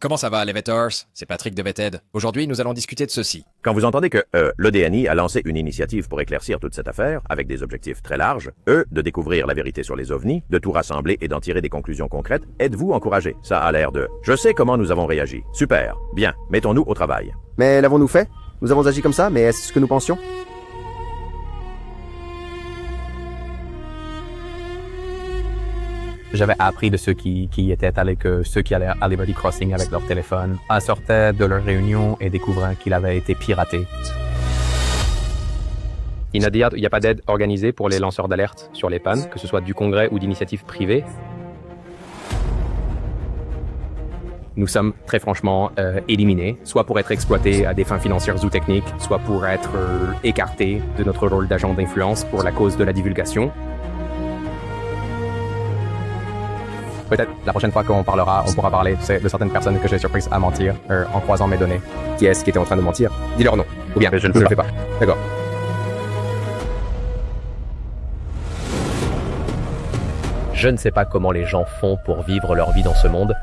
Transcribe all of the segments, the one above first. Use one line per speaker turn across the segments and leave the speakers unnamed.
Comment ça va, Elevators? C'est Patrick de VETED. Aujourd'hui, nous allons discuter de ceci.
Quand vous entendez que l'ODNI a lancé une initiative pour éclaircir toute cette affaire, avec des objectifs très larges, de découvrir la vérité sur les ovnis, de tout rassembler et d'en tirer des conclusions concrètes, êtes-vous encouragé? Ça a l'air de... Je sais comment nous avons réagi. Super. Bien. Mettons-nous au travail.
Mais l'avons-nous fait? Nous avons agi comme ça, mais est-ce ce que nous pensions?
J'avais appris de ceux qui étaient allés que ceux qui allaient à Liberty Crossing avec leur téléphone sortaient de leur réunion et découvrant qu'il avait été piraté. Il n'y a pas d'aide organisée pour les lanceurs d'alerte sur les pannes, que ce soit du Congrès ou d'initiatives privées. Nous sommes très franchement éliminés, soit pour être exploités à des fins financières ou techniques, soit pour être écartés de notre rôle d'agent d'influence pour la cause de la divulgation. Peut-être la prochaine fois qu'on parlera, on pourra parler de certaines personnes que j'ai surprises à mentir en croisant mes données. Qui est-ce qui était en train de mentir? Dis leur nom. Ou bien, je ne le fais pas. D'accord.
Je ne sais pas comment les gens font pour vivre leur vie dans ce monde.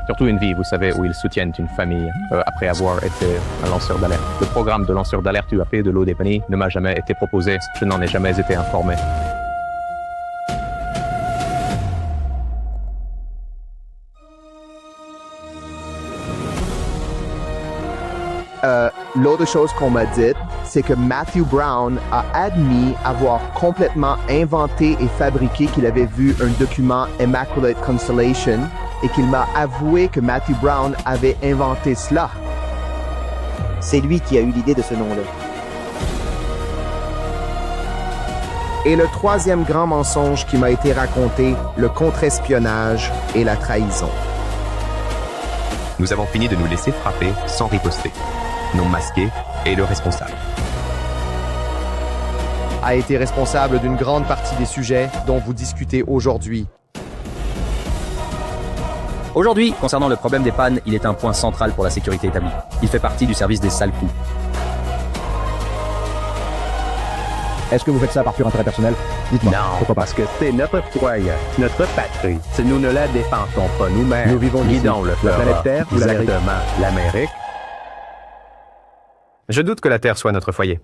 Surtout une vie, vous savez, où ils soutiennent une famille après avoir été un lanceur d'alerte. Le programme de lanceur d'alerte UAP de l'ODNI ne m'a jamais été proposé. Je n'en ai jamais été informé.
L'autre chose qu'on m'a dit, c'est que Matthew Brown a admis avoir complètement inventé et fabriqué qu'il avait vu un document Immaculate Constellation et qu'il m'a avoué que Matthew Brown avait inventé cela.
C'est lui qui a eu l'idée de ce nom-là.
Et le troisième grand mensonge qui m'a été raconté, le contre-espionnage et la trahison.
Nous avons fini de nous laisser frapper sans riposter. Non masqué et le responsable.
A été responsable d'une grande partie des sujets dont vous discutez aujourd'hui.
Aujourd'hui, concernant le problème des pannes, il est un point central pour la sécurité établie. Il fait partie du service des sales coups.
Est-ce que vous faites ça par pur intérêt personnel? Dites-moi.
Non,
pourquoi pas?
parce que c'est notre foyer, notre patrie. Si nous ne la défendons pas nous-mêmes,
nous vivons
guidons le
la planète Terre ou l'Amérique?
Exactement, l'Amérique.
Je doute que la Terre soit notre foyer.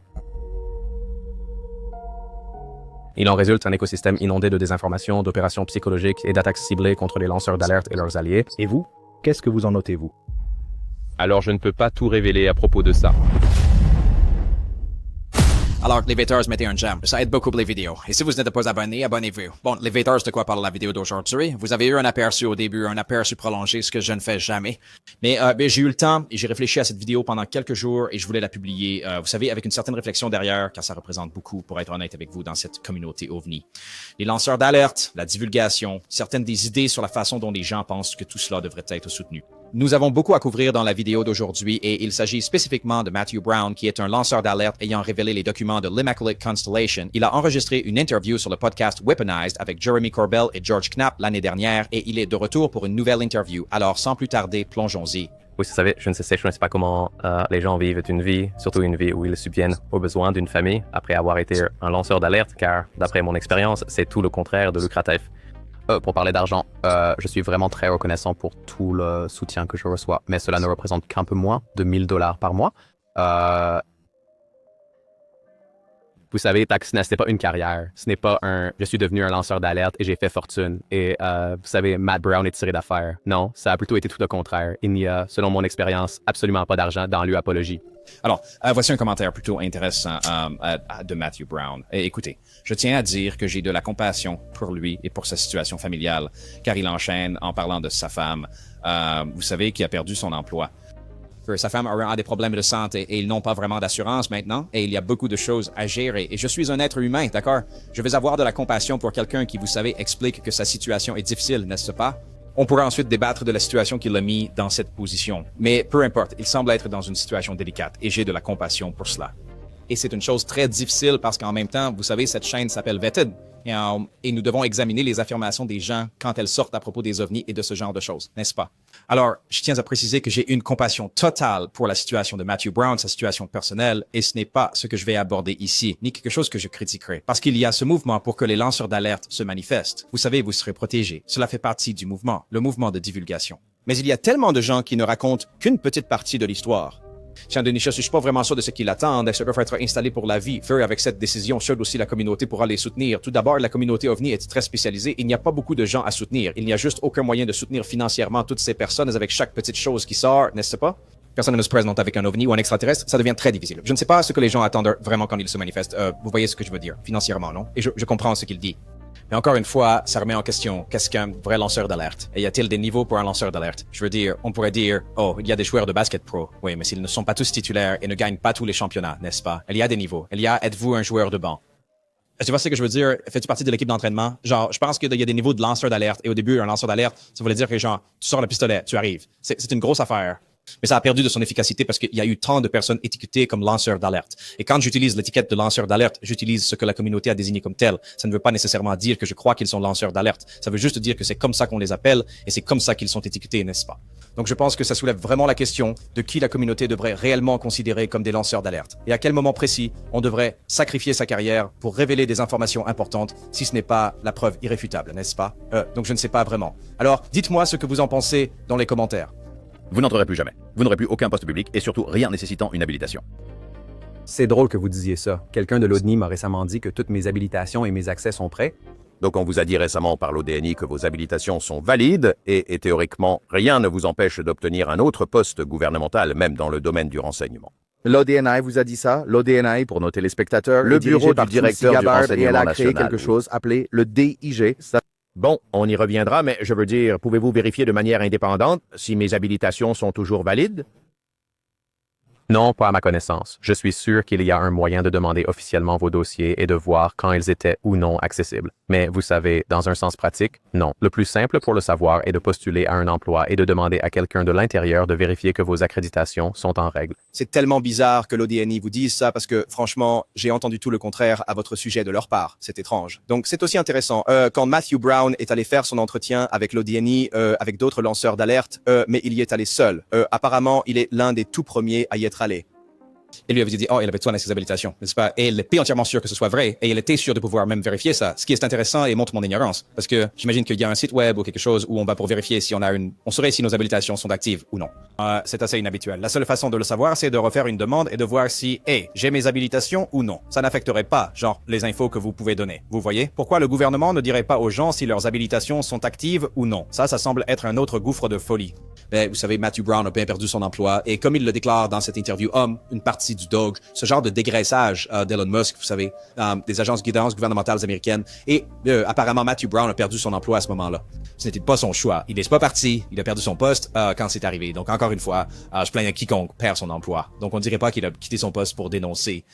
Il en résulte un écosystème inondé de désinformation, d'opérations psychologiques et d'attaques ciblées contre les lanceurs d'alerte et leurs alliés.
Et vous? Qu'est-ce que vous en notez, vous?
Alors je ne peux pas tout révéler à propos de ça.
Alors, les Veters, mettez un j'aime. Ça aide beaucoup pour les vidéos. Et si vous n'êtes pas abonné, abonnez-vous. Bon, les Veters, de quoi parle la vidéo d'aujourd'hui? Vous avez eu un aperçu au début, un aperçu prolongé, ce que je ne fais jamais. Mais j'ai eu le temps et j'ai réfléchi à cette vidéo pendant quelques jours et je voulais la publier, vous savez, avec une certaine réflexion derrière, car ça représente beaucoup, pour être honnête avec vous, dans cette communauté OVNI. Les lanceurs d'alerte, la divulgation, certaines des idées sur la façon dont les gens pensent que tout cela devrait être soutenu. Nous avons beaucoup à couvrir dans la vidéo d'aujourd'hui et il s'agit spécifiquement de Matthew Brown, qui est un lanceur d'alerte ayant révélé les documents de l'Immaculate Constellation. Il a enregistré une interview sur le podcast Weaponized avec Jeremy Corbell et George Knapp l'année dernière et il est de retour pour une nouvelle interview. Alors, sans plus tarder, plongeons-y.
Oui, vous savez, je ne sais pas comment les gens vivent une vie, surtout une vie où ils subviennent aux besoins d'une famille après avoir été un lanceur d'alerte, car d'après mon expérience, c'est tout le contraire de lucratif. Pour parler d'argent, je suis vraiment très reconnaissant pour tout le soutien que je reçois, mais cela ne représente qu'un peu moins de $1000 par mois. Vous savez, Taxina, ce n'est pas une carrière, ce n'est pas je suis devenu un lanceur d'alerte et j'ai fait fortune. Et vous savez, Matt Brown est tiré d'affaire. Non, ça a plutôt été tout le contraire. Il n'y a, selon mon expérience, absolument pas d'argent dans l'UApologie.
Alors, voici un commentaire plutôt intéressant de Matthew Brown. Et écoutez, je tiens à dire que j'ai de la compassion pour lui et pour sa situation familiale, car il enchaîne en parlant de sa femme, vous savez, qui a perdu son emploi. Sa femme a des problèmes de santé et ils n'ont pas vraiment d'assurance maintenant et il y a beaucoup de choses à gérer. Et je suis un être humain, d'accord? Je vais avoir de la compassion pour quelqu'un qui, vous savez, explique que sa situation est difficile, n'est-ce pas? On pourra ensuite débattre de la situation qui l'a mis dans cette position. Mais peu importe, il semble être dans une situation délicate et j'ai de la compassion pour cela. Et c'est une chose très difficile parce qu'en même temps, vous savez, cette chaîne s'appelle Vetted. Et nous devons examiner les affirmations des gens quand elles sortent à propos des ovnis et de ce genre de choses, n'est-ce pas? Alors, je tiens à préciser que j'ai une compassion totale pour la situation de Matthew Brown, sa situation personnelle, et ce n'est pas ce que je vais aborder ici, ni quelque chose que je critiquerai. Parce qu'il y a ce mouvement pour que les lanceurs d'alerte se manifestent. Vous savez, vous serez protégés. Cela fait partie du mouvement, le mouvement de divulgation. Mais il y a tellement de gens qui ne racontent qu'une petite partie de l'histoire. Tiens, Denis, je suis pas vraiment sûr de ce qu'ils attendent. Est-ce qu'ils peuvent être installés pour la vie? Avec cette décision, seule aussi la communauté pourra les soutenir. Tout d'abord, la communauté OVNI est très spécialisée. Il n'y a pas beaucoup de gens à soutenir. Il n'y a juste aucun moyen de soutenir financièrement toutes ces personnes avec chaque petite chose qui sort, n'est-ce pas? Personne ne se présente avec un OVNI ou un extraterrestre, ça devient très difficile. Je ne sais pas ce que les gens attendent vraiment quand ils se manifestent. Vous voyez ce que je veux dire, financièrement, non? Et je comprends ce qu'il dit. Mais encore une fois, ça remet en question qu'est-ce qu'un vrai lanceur d'alerte. Et y a-t-il des niveaux pour un lanceur d'alerte? Je veux dire, on pourrait dire, oh, il y a des joueurs de basket pro. Oui, mais s'ils ne sont pas tous titulaires et ne gagnent pas tous les championnats, n'est-ce pas? Il y a des niveaux. Il y a, êtes-vous un joueur de banc? Tu vois ce que je veux dire? Fais-tu partie de l'équipe d'entraînement? Genre, je pense qu'il y a des niveaux de lanceur d'alerte. Et au début, un lanceur d'alerte, ça voulait dire que genre, tu sors le pistolet, tu arrives. C'est une grosse affaire. Mais ça a perdu de son efficacité parce qu'il y a eu tant de personnes étiquetées comme lanceurs d'alerte. Et quand j'utilise l'étiquette de lanceur d'alerte, j'utilise ce que la communauté a désigné comme tel. Ça ne veut pas nécessairement dire que je crois qu'ils sont lanceurs d'alerte. Ça veut juste dire que c'est comme ça qu'on les appelle et c'est comme ça qu'ils sont étiquetés, n'est-ce pas? Donc je pense que ça soulève vraiment la question de qui la communauté devrait réellement considérer comme des lanceurs d'alerte. Et à quel moment précis on devrait sacrifier sa carrière pour révéler des informations importantes si ce n'est pas la preuve irréfutable, n'est-ce pas? Donc je ne sais pas vraiment. Alors, dites-moi ce que vous en pensez dans les commentaires.
Vous n'entrerez plus jamais. Vous n'aurez plus aucun poste public et surtout rien nécessitant une habilitation.
C'est drôle que vous disiez ça. Quelqu'un de l'ODNI m'a récemment dit que toutes mes habilitations et mes accès sont prêts.
Donc on vous a dit récemment par l'ODNI que vos habilitations sont valides et théoriquement, rien ne vous empêche d'obtenir un autre poste gouvernemental, même dans le domaine du renseignement.
L'ODNI vous a dit ça? L'ODNI, pour nos téléspectateurs,
le bureau du directeur du renseignement
et elle a créé
national.
quelque chose appelé le DIG.
Bon, on y reviendra, mais je veux dire, pouvez-vous vérifier de manière indépendante si mes habilitations sont toujours valides?
Non, pas à ma connaissance. Je suis sûr qu'il y a un moyen de demander officiellement vos dossiers et de voir quand ils étaient ou non accessibles. Mais vous savez, dans un sens pratique, non. Le plus simple pour le savoir est de postuler à un emploi et de demander à quelqu'un de l'intérieur de vérifier que vos accréditations sont en règle.
C'est tellement bizarre que l'ODNI vous dise ça parce que, franchement, j'ai entendu tout le contraire à votre sujet de leur part. C'est étrange. Donc, c'est aussi intéressant. Quand Matthew Brown est allé faire son entretien avec l'ODNI, avec d'autres lanceurs d'alerte, mais il y est allé seul. Apparemment, il est l'un des tout premiers à y être allé. Et lui avait dit, oh, il avait toi ses habilitations, n'est-ce pas? Et il était entièrement sûr que ce soit vrai, et il était sûr de pouvoir même vérifier ça, ce qui est intéressant et montre mon ignorance. Parce que j'imagine qu'il y a un site web ou quelque chose où on va pour vérifier si on saurait si nos habilitations sont actives ou non. C'est assez inhabituel. La seule façon de le savoir, c'est de refaire une demande et de voir si, j'ai mes habilitations ou non. Ça n'affecterait pas, genre, les infos que vous pouvez donner. Vous voyez? Pourquoi le gouvernement ne dirait pas aux gens si leurs habilitations sont actives ou non? Ça semble être un autre gouffre de folie. Ben, vous savez, Matthew Brown a bien perdu son emploi, et comme il le déclare dans cette interview, une partie du dog, ce genre de dégraissage d'Elon Musk, vous savez, des agences gouvernementales américaines, et apparemment Matthew Brown a perdu son emploi à ce moment-là. Ce n'était pas son choix. Il n'est pas parti, il a perdu son poste quand c'est arrivé. Donc encore une fois, je plains à quiconque perd son emploi. Donc on ne dirait pas qu'il a quitté son poste pour dénoncer.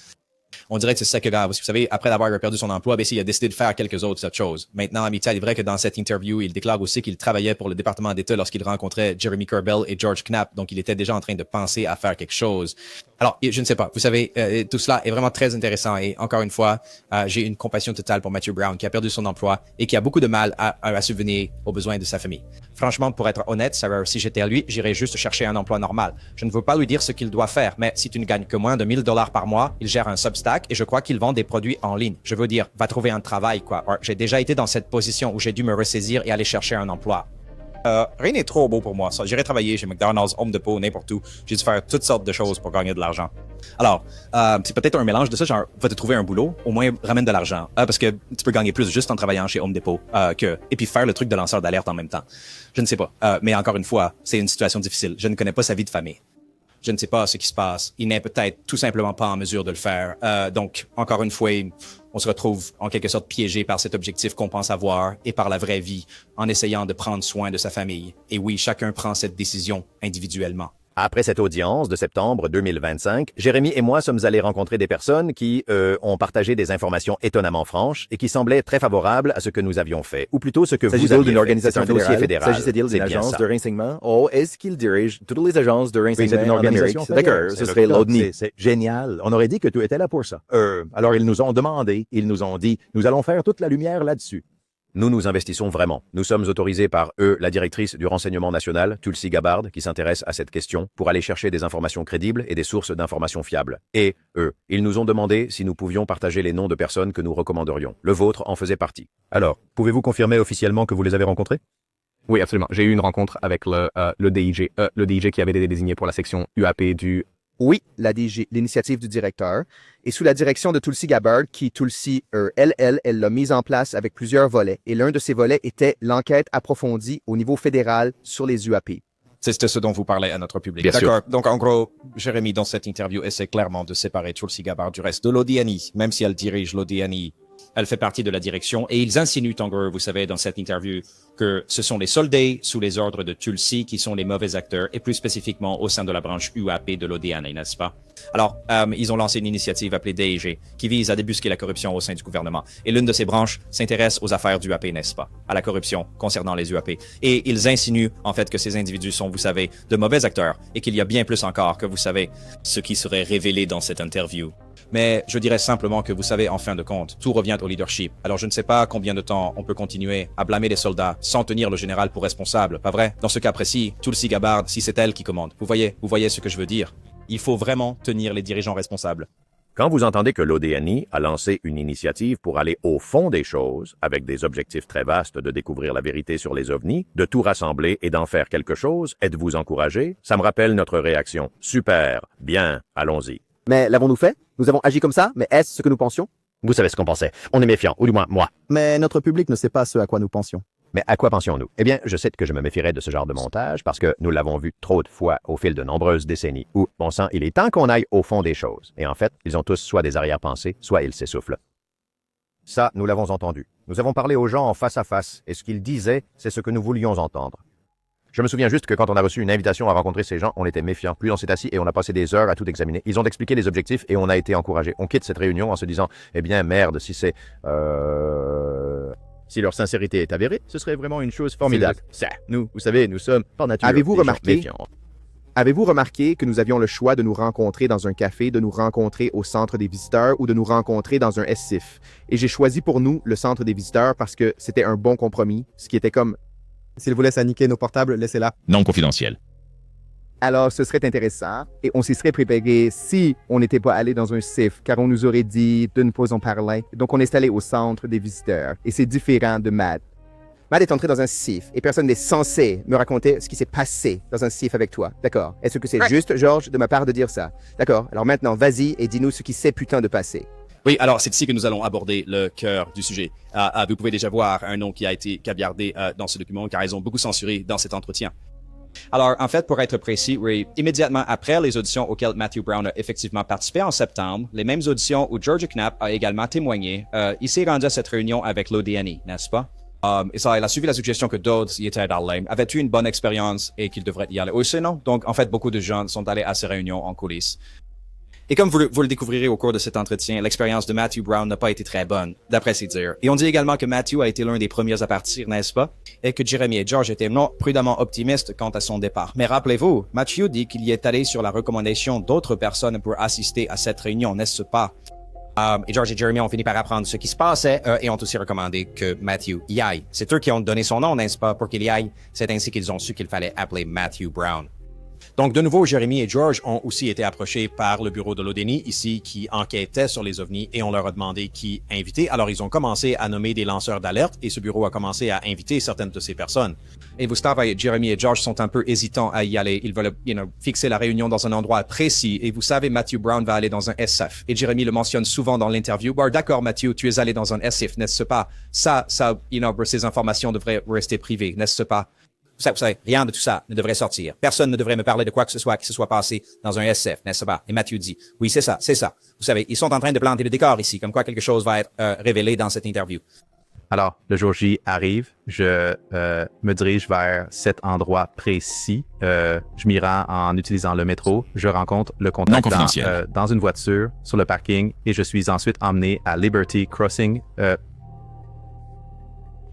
On dirait que c'est ça que grave. Vous savez, après avoir perdu son emploi, ben, il a décidé de faire quelques autres choses. Maintenant, Amital, il est vrai que dans cette interview, il déclare aussi qu'il travaillait pour le département d'État lorsqu'il rencontrait Jeremy Corbell et George Knapp. Donc, il était déjà en train de penser à faire quelque chose. Alors, je ne sais pas. Vous savez, tout cela est vraiment très intéressant. Et encore une fois, j'ai une compassion totale pour Matthew Brown, qui a perdu son emploi et qui a beaucoup de mal à subvenir aux besoins de sa famille. Franchement, pour être honnête, si j'étais à lui, j'irais juste chercher un emploi normal. Je ne veux pas lui dire ce qu'il doit faire, mais si tu ne gagnes que moins de $1000 par mois, il gère un Substack et je crois qu'il vend des produits en ligne. Je veux dire, va trouver un travail, quoi. J'ai déjà été dans cette position où j'ai dû me ressaisir et aller chercher un emploi. Rien n'est trop beau pour moi. J'irai travailler chez McDonald's, Home Depot, n'importe où. J'ai dû faire toutes sortes de choses pour gagner de l'argent. Alors, c'est peut-être un mélange de ça, genre, va te trouver un boulot, au moins ramène de l'argent. Parce que tu peux gagner plus juste en travaillant chez Home Depot et puis faire le truc de lanceur d'alerte en même temps. Je ne sais pas. Mais encore une fois, c'est une situation difficile. Je ne connais pas sa vie de famille. Je ne sais pas ce qui se passe. Il n'est peut-être tout simplement pas en mesure de le faire. Donc, encore une fois, on se retrouve en quelque sorte piégé par cet objectif qu'on pense avoir et par la vraie vie en essayant de prendre soin de sa famille. Et oui, chacun prend cette décision individuellement.
Après cette audience de septembre 2025, Jérémy et moi sommes allés rencontrer des personnes qui ont partagé des informations étonnamment franches et qui semblaient très favorables à ce que nous avions fait, ou plutôt ce que vous
S'agit-il
aviez
d'une
fait.
organisation
C'est un dossier
fédérale?
fédéral.
S'agit-il
C'est
d'une
bien
agence
ça.
de renseignement? Oh, est-ce qu'il dirige toutes les agences de
Oui, c'est
renseignement
une
en
organisation
Amérique? D'accord, ce serait l'ODNI.
C'est génial. On aurait dit que tu étais là pour ça. Alors ils nous ont demandé, ils nous ont dit, nous allons faire toute la lumière là-dessus.
Nous nous investissons vraiment. Nous sommes autorisés par eux, la directrice du renseignement national, Tulsi Gabbard, qui s'intéresse à cette question, pour aller chercher des informations crédibles et des sources d'informations fiables. Et eux, ils nous ont demandé si nous pouvions partager les noms de personnes que nous recommanderions. Le vôtre en faisait partie.
Alors, pouvez-vous confirmer officiellement que vous les avez rencontrés?
Oui, absolument. J'ai eu une rencontre avec le DIG qui avait été désigné pour la section UAP du...
Oui, la DG, l'initiative du directeur, et sous la direction de Tulsi Gabbard, qui, Tulsi, elle l'a mise en place avec plusieurs volets. Et l'un de ces volets était l'enquête approfondie au niveau fédéral sur les UAP.
C'est ce dont vous parlez à notre public.
Bien sûr.
D'accord. Donc, en gros, Jérémy, dans cette interview, essaie clairement de séparer Tulsi Gabbard du reste de l'ODNI. Même si elle dirige l'ODNI, elle fait partie de la direction. Et ils insinuent, en gros, vous savez, dans cette interview, que ce sont les soldats sous les ordres de Tulsi qui sont les mauvais acteurs, et plus spécifiquement au sein de la branche UAP de l'ODNI, n'est-ce pas? Alors, ils ont lancé une initiative appelée DIG, qui vise à débusquer la corruption au sein du gouvernement. Et l'une de ces branches s'intéresse aux affaires d'UAP, n'est-ce pas? À la corruption concernant les UAP. Et ils insinuent, en fait, que ces individus sont, vous savez, de mauvais acteurs, et qu'il y a bien plus encore que, vous savez, ce qui serait révélé dans cette interview. Mais je dirais simplement que vous savez, en fin de compte, tout revient au leadership. Alors je ne sais pas combien de temps on peut continuer à blâmer les soldats sans tenir le général pour responsable, pas vrai? Dans ce cas précis, Tulsi Gabbard, si c'est elle qui commande. Vous voyez ce que je veux dire? Il faut vraiment tenir les dirigeants responsables.
Quand vous entendez que l'ODNI a lancé une initiative pour aller au fond des choses, avec des objectifs très vastes de découvrir la vérité sur les ovnis, de tout rassembler et d'en faire quelque chose, êtes-vous encouragé? Ça me rappelle notre réaction. Super, bien, allons-y.
Mais l'avons-nous fait? Nous avons agi comme ça, mais est-ce ce que nous pensions?
Vous savez ce qu'on pensait. On est méfiant, ou du moins moi.
Mais notre public ne sait pas ce à quoi nous pensions.
Mais à quoi pensions-nous? Eh bien, je sais que je me méfierais de ce genre de montage parce que nous l'avons vu trop de fois au fil de nombreuses décennies où, bon sang, il est temps qu'on aille au fond des choses. Et en fait, ils ont tous soit des arrière-pensées, soit ils s'essoufflent. Ça, nous l'avons entendu. Nous avons parlé aux gens en face à face, et ce qu'ils disaient, c'est ce que nous voulions entendre. Je me souviens juste que quand on a reçu une invitation à rencontrer ces gens, on était méfiants. Puis on s'est assis et on a passé des heures à tout examiner. Ils ont expliqué les objectifs et on a été encouragés. On quitte cette réunion en se disant, eh bien, merde, si c'est... Si leur sincérité est avérée, ce serait vraiment une chose formidable. Ça, nous, vous savez, nous sommes, par nature,
Avez-vous
des gens
remarqué?
méfiants.
Avez-vous remarqué que nous avions le choix de nous rencontrer dans un café, de nous rencontrer au centre des visiteurs ou de nous rencontrer dans un SCIF? Et j'ai choisi pour nous le centre des visiteurs parce que c'était un bon compromis, ce qui était comme...
S'il vous laisse niquer nos portables, laissez-la.
Non confidentiel.
Alors, ce serait intéressant et on s'y serait préparé si on n'était pas allé dans un CIF, car on nous aurait dit de ne pas en parler. Donc, on est allé au centre des visiteurs et c'est différent de Matt. Matt est entré dans un CIF et personne n'est censé me raconter ce qui s'est passé dans un CIF avec toi. D'accord? Est-ce que c'est juste, Georges, de ma part de dire ça? D'accord. Alors maintenant, vas-y et dis-nous ce qui s'est putain de passer.
Oui, alors c'est ici que nous allons aborder le cœur du sujet. Vous pouvez déjà voir un nom qui a été caviardé dans ce document, car ils ont beaucoup censuré dans cet entretien. Alors, en fait, pour être précis, oui, immédiatement après les auditions auxquelles Matthew Brown a effectivement participé en septembre, les mêmes auditions où Georgia Knapp a également témoigné, il s'est rendu à cette réunion avec l'ODNI, n'est-ce pas? Et ça, il a suivi la suggestion que d'autres y étaient allés, avaient eu une bonne expérience et qu'ils devraient y aller aussi, non? Donc, en fait, beaucoup de gens sont allés à ces réunions en coulisses. Et comme vous le découvrirez au cours de cet entretien, l'expérience de Matthew Brown n'a pas été très bonne, d'après ses dires. Et on dit également que Matthew a été l'un des premiers à partir, n'est-ce pas? Et que Jérémy et George étaient non prudemment optimistes quant à son départ. Mais rappelez-vous, Matthew dit qu'il y est allé sur la recommandation d'autres personnes pour assister à cette réunion, n'est-ce pas? Et George et Jeremy ont fini par apprendre ce qui se passait et ont aussi recommandé que Matthew y aille. C'est eux qui ont donné son nom, n'est-ce pas, pour qu'il y aille. C'est ainsi qu'ils ont su qu'il fallait appeler Matthew Brown. Donc, de nouveau, Jérémy et George ont aussi été approchés par le bureau de l'ODNI, ici, qui enquêtait sur les ovnis, et on leur a demandé qui inviter. Alors, ils ont commencé à nommer des lanceurs d'alerte, et ce bureau a commencé à inviter certaines de ces personnes. Et Gustave et Jérémy et George sont un peu hésitants à y aller. Ils veulent, fixer la réunion dans un endroit précis, et vous savez, Matthew Brown va aller dans un SF. Et Jérémy le mentionne souvent dans l'interview. Bon, d'accord, Matthew, tu es allé dans un SF, n'est-ce pas? Ça, ces informations devraient rester privées, n'est-ce pas? Vous savez, rien de tout ça ne devrait sortir. Personne ne devrait me parler de quoi que ce soit qui se soit passé dans un SF, n'est-ce pas? Et Matthew dit, oui, c'est ça, c'est ça. Vous savez, ils sont en train de planter le décor ici, comme quoi quelque chose va être révélé dans cette interview.
Alors, le jour J arrive, je me dirige vers cet endroit précis. Je m'y rends en utilisant le métro. Je rencontre le contact dans une voiture sur le parking et je suis ensuite emmené à Liberty Crossing.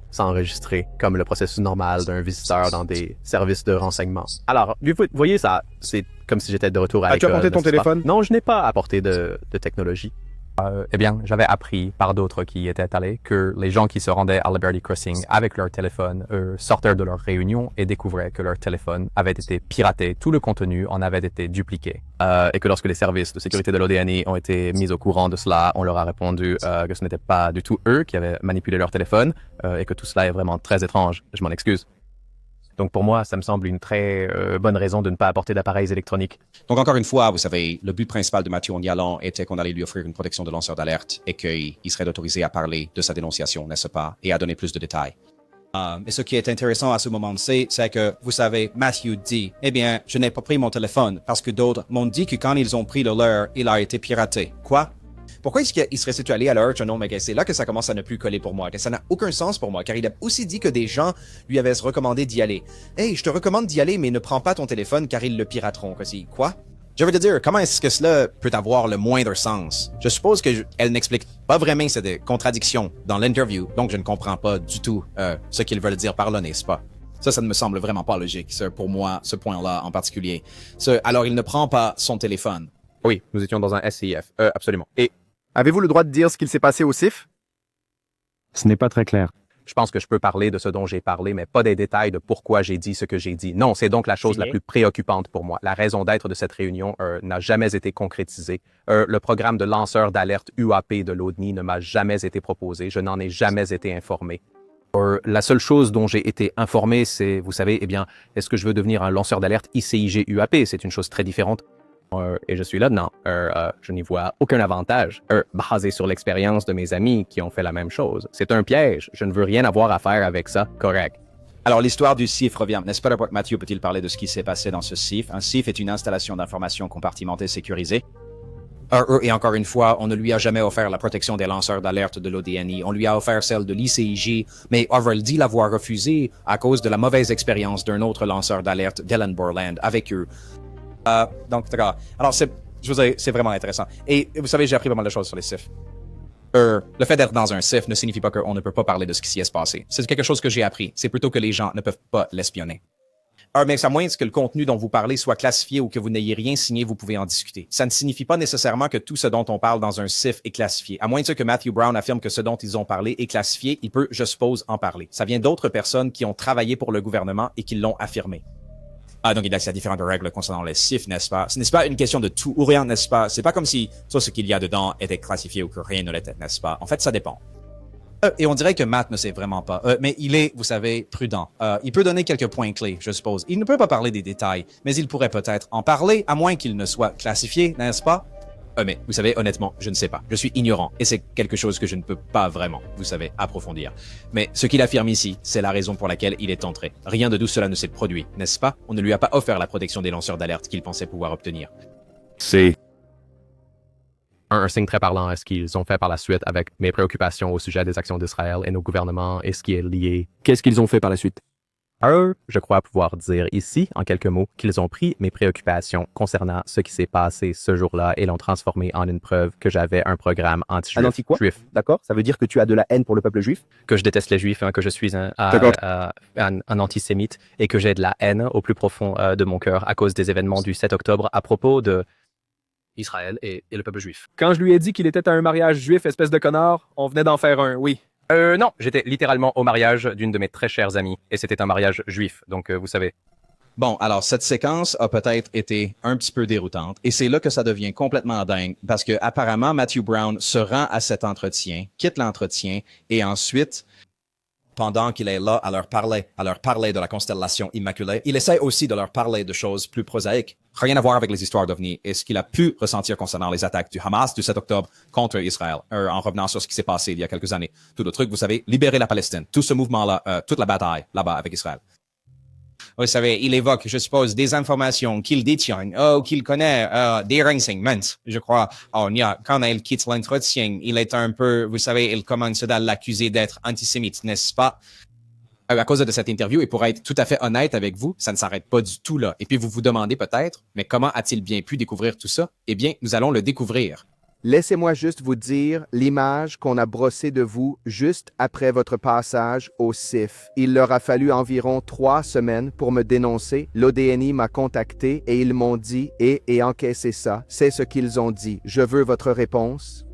S'enregistrer comme le processus normal d'un visiteur dans des services de renseignement. Alors, vous voyez, ça, c'est comme si j'étais de retour à l'école.
As-tu apporté ton téléphone?
Non, je n'ai pas apporté de technologie.
Eh bien, j'avais appris par d'autres qui étaient allés que les gens qui se rendaient à Liberty Crossing avec leur téléphone sortaient de leur réunion et découvraient que leur téléphone avait été piraté, tout le contenu en avait été dupliqué.
Et que lorsque les services de sécurité de l'ODNI ont été mis au courant de cela, on leur a répondu que ce n'était pas du tout eux qui avaient manipulé leur téléphone et que tout cela est vraiment très étrange. Je m'en excuse. Donc pour moi, ça me semble une très bonne raison de ne pas apporter d'appareils électroniques.
Donc encore une fois, vous savez, le but principal de Matthew en y allant était qu'on allait lui offrir une protection de lanceur d'alerte et qu'il serait autorisé à parler de sa dénonciation, n'est-ce pas, et à donner plus de détails. Et ce qui est intéressant à ce moment-ci, c'est que, vous savez, Matthew dit, eh bien, je n'ai pas pris mon téléphone parce que d'autres m'ont dit que quand ils ont pris le leur, il a été piraté. Quoi? Pourquoi est-ce qu'il serait allé à l'heure? Non, mais c'est là que ça commence à ne plus coller pour moi. Ça n'a aucun sens pour moi, car il a aussi dit que des gens lui avaient recommandé d'y aller. Hey, je te recommande d'y aller, mais ne prends pas ton téléphone, car ils le pirateront. Quoi? Je veux te dire, comment est-ce que cela peut avoir le moindre sens? Je suppose qu'elle n'explique pas vraiment cette contradiction dans l'interview, donc je ne comprends pas du tout ce qu'ils veulent dire par là, n'est-ce pas? Ça ne me semble vraiment pas logique, pour moi, ce point-là en particulier. Alors, il ne prend pas son téléphone.
Oui, nous étions dans un SCIF, absolument. Et
avez-vous le droit de dire ce qu'il s'est passé au CIF?
Ce n'est pas très clair.
Je pense que je peux parler de ce dont j'ai parlé, mais pas des détails de pourquoi j'ai dit ce que j'ai dit. Non, c'est donc la chose la plus préoccupante pour moi. La raison d'être de cette réunion n'a jamais été concrétisée. Le programme de lanceur d'alerte UAP de l'ODNI ne m'a jamais été proposé. Je n'en ai jamais été informé. La seule chose dont j'ai été informé, c'est, vous savez, eh bien, est-ce que je veux devenir un lanceur d'alerte ICIG UAP? C'est une chose très différente. Et je suis là, non, je n'y vois aucun avantage, basé sur l'expérience de mes amis qui ont fait la même chose. C'est un piège, je ne veux rien avoir à faire avec ça, correct.
Alors, l'histoire du CIF revient. N'est-ce pas, Matthew peut-il parler de ce qui s'est passé dans ce CIF? Un CIF est une installation d'information compartimentée sécurisée. Et encore une fois, on ne lui a jamais offert la protection des lanceurs d'alerte de l'ODNI. On lui a offert celle de l'ICIJ, mais Orwell dit l'avoir refusée à cause de la mauvaise expérience d'un autre lanceur d'alerte, Dylan Borland, avec eux. Donc, d'accord. Alors, je vous dire, c'est vraiment intéressant. Et vous savez, j'ai appris pas mal de choses sur les CIF. Le fait d'être dans un CIF ne signifie pas qu'on ne peut pas parler de ce qui s'y est passé. C'est quelque chose que j'ai appris. C'est plutôt que les gens ne peuvent pas l'espionner. Mais à moins que le contenu dont vous parlez soit classifié ou que vous n'ayez rien signé, vous pouvez en discuter. Ça ne signifie pas nécessairement que tout ce dont on parle dans un CIF est classifié. À moins que Matthew Brown affirme que ce dont ils ont parlé est classifié, il peut, je suppose, en parler. Ça vient d'autres personnes qui ont travaillé pour le gouvernement et qui l'ont affirmé. Donc il y a différentes règles concernant les CIF, n'est-ce pas? Ce n'est pas une question de tout ou rien, n'est-ce pas? C'est pas comme si tout ce qu'il y a dedans était classifié ou que rien ne l'était, n'est-ce pas? En fait, ça dépend. Et on dirait que Matt ne sait vraiment pas. Mais il est, vous savez, prudent. Il peut donner quelques points clés, je suppose. Il ne peut pas parler des détails, mais il pourrait peut-être en parler, à moins qu'il ne soit classifié, n'est-ce pas? Mais vous savez, honnêtement, je ne sais pas. Je suis ignorant et c'est quelque chose que je ne peux pas vraiment, vous savez, approfondir. Mais ce qu'il affirme ici, c'est la raison pour laquelle il est entré. Rien de tout cela ne s'est produit, n'est-ce pas? On ne lui a pas offert la protection des lanceurs d'alerte qu'il pensait pouvoir obtenir.
C'est
un signe très parlant à ce qu'ils ont fait par la suite avec mes préoccupations au sujet des actions d'Israël et nos gouvernements et ce qui est lié.
Qu'est-ce qu'ils ont fait par la suite?
Je crois pouvoir dire ici, en quelques mots, qu'ils ont pris mes préoccupations concernant ce qui s'est passé ce jour-là et l'ont transformé en une preuve que j'avais un programme anti-juif.
Un anti-quoi?
Juif.
D'accord? Ça veut dire que tu as de la haine pour le peuple juif?
Que je déteste les juifs, que je suis un antisémite et que j'ai de la haine au plus profond de mon cœur à cause des événements du 7 octobre à propos de Israël et le peuple juif.
Quand je lui ai dit qu'il était à un mariage juif, espèce de connard, on venait d'en faire un, oui.
Non, j'étais littéralement au mariage d'une de mes très chères amies, et c'était un mariage juif, donc vous savez.
Bon, alors cette séquence a peut-être été un petit peu déroutante, et c'est là que ça devient complètement dingue, parce que apparemment Matthew Brown se rend à cet entretien, quitte l'entretien, et ensuite, pendant qu'il est là à leur parler de la constellation immaculée, il essaie aussi de leur parler de choses plus prosaïques. Rien à voir avec les histoires d'OVNI et ce qu'il a pu ressentir concernant les attaques du Hamas du 7 octobre contre Israël, en revenant sur ce qui s'est passé il y a quelques années. Tout le truc, vous savez, libérer la Palestine, tout ce mouvement-là, toute la bataille là-bas avec Israël. vous savez, il évoque, je suppose, des informations qu'il détient, ou qu'il connaît, des renseignements, je crois. Quand il quitte l'entretien, il est un peu, vous savez, il commence à l'accuser d'être antisémite, n'est-ce pas? À cause de cette interview, et pour être tout à fait honnête avec vous, ça ne s'arrête pas du tout là. Et puis vous vous demandez peut-être, mais comment a-t-il bien pu découvrir tout ça? Eh bien, nous allons le découvrir.
Laissez-moi juste vous dire l'image qu'on a brossée de vous juste après votre passage au CIF. Il leur a fallu environ 3 semaines pour me dénoncer. L'ODNI m'a contacté et ils m'ont dit « et encaissez ça ». C'est ce qu'ils ont dit. Je veux votre réponse.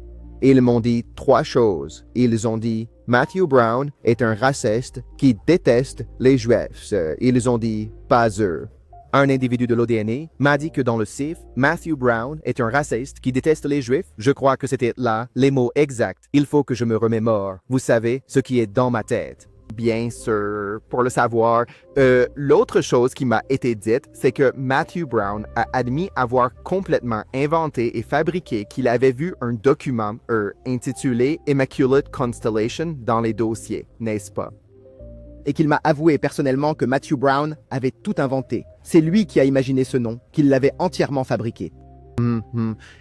Ils m'ont dit 3 choses. Ils ont dit « Matthew Brown est un raciste qui déteste les Juifs ». Ils ont dit « pas eux ». Un individu de l'ODNI m'a dit que dans le CIF, Matthew Brown est un raciste qui déteste les Juifs. Je crois que c'était là les mots exacts. Il faut que je me remémore. Vous savez, ce qui est dans ma tête. Bien sûr, pour le savoir. L'autre chose qui m'a été dite, c'est que Matthew Brown a admis avoir complètement inventé et fabriqué qu'il avait vu un document intitulé Immaculate Constellation dans les dossiers, n'est-ce pas? Et qu'il m'a avoué personnellement que Matthew Brown avait tout inventé. C'est lui qui a imaginé ce nom, qu'il l'avait entièrement fabriqué.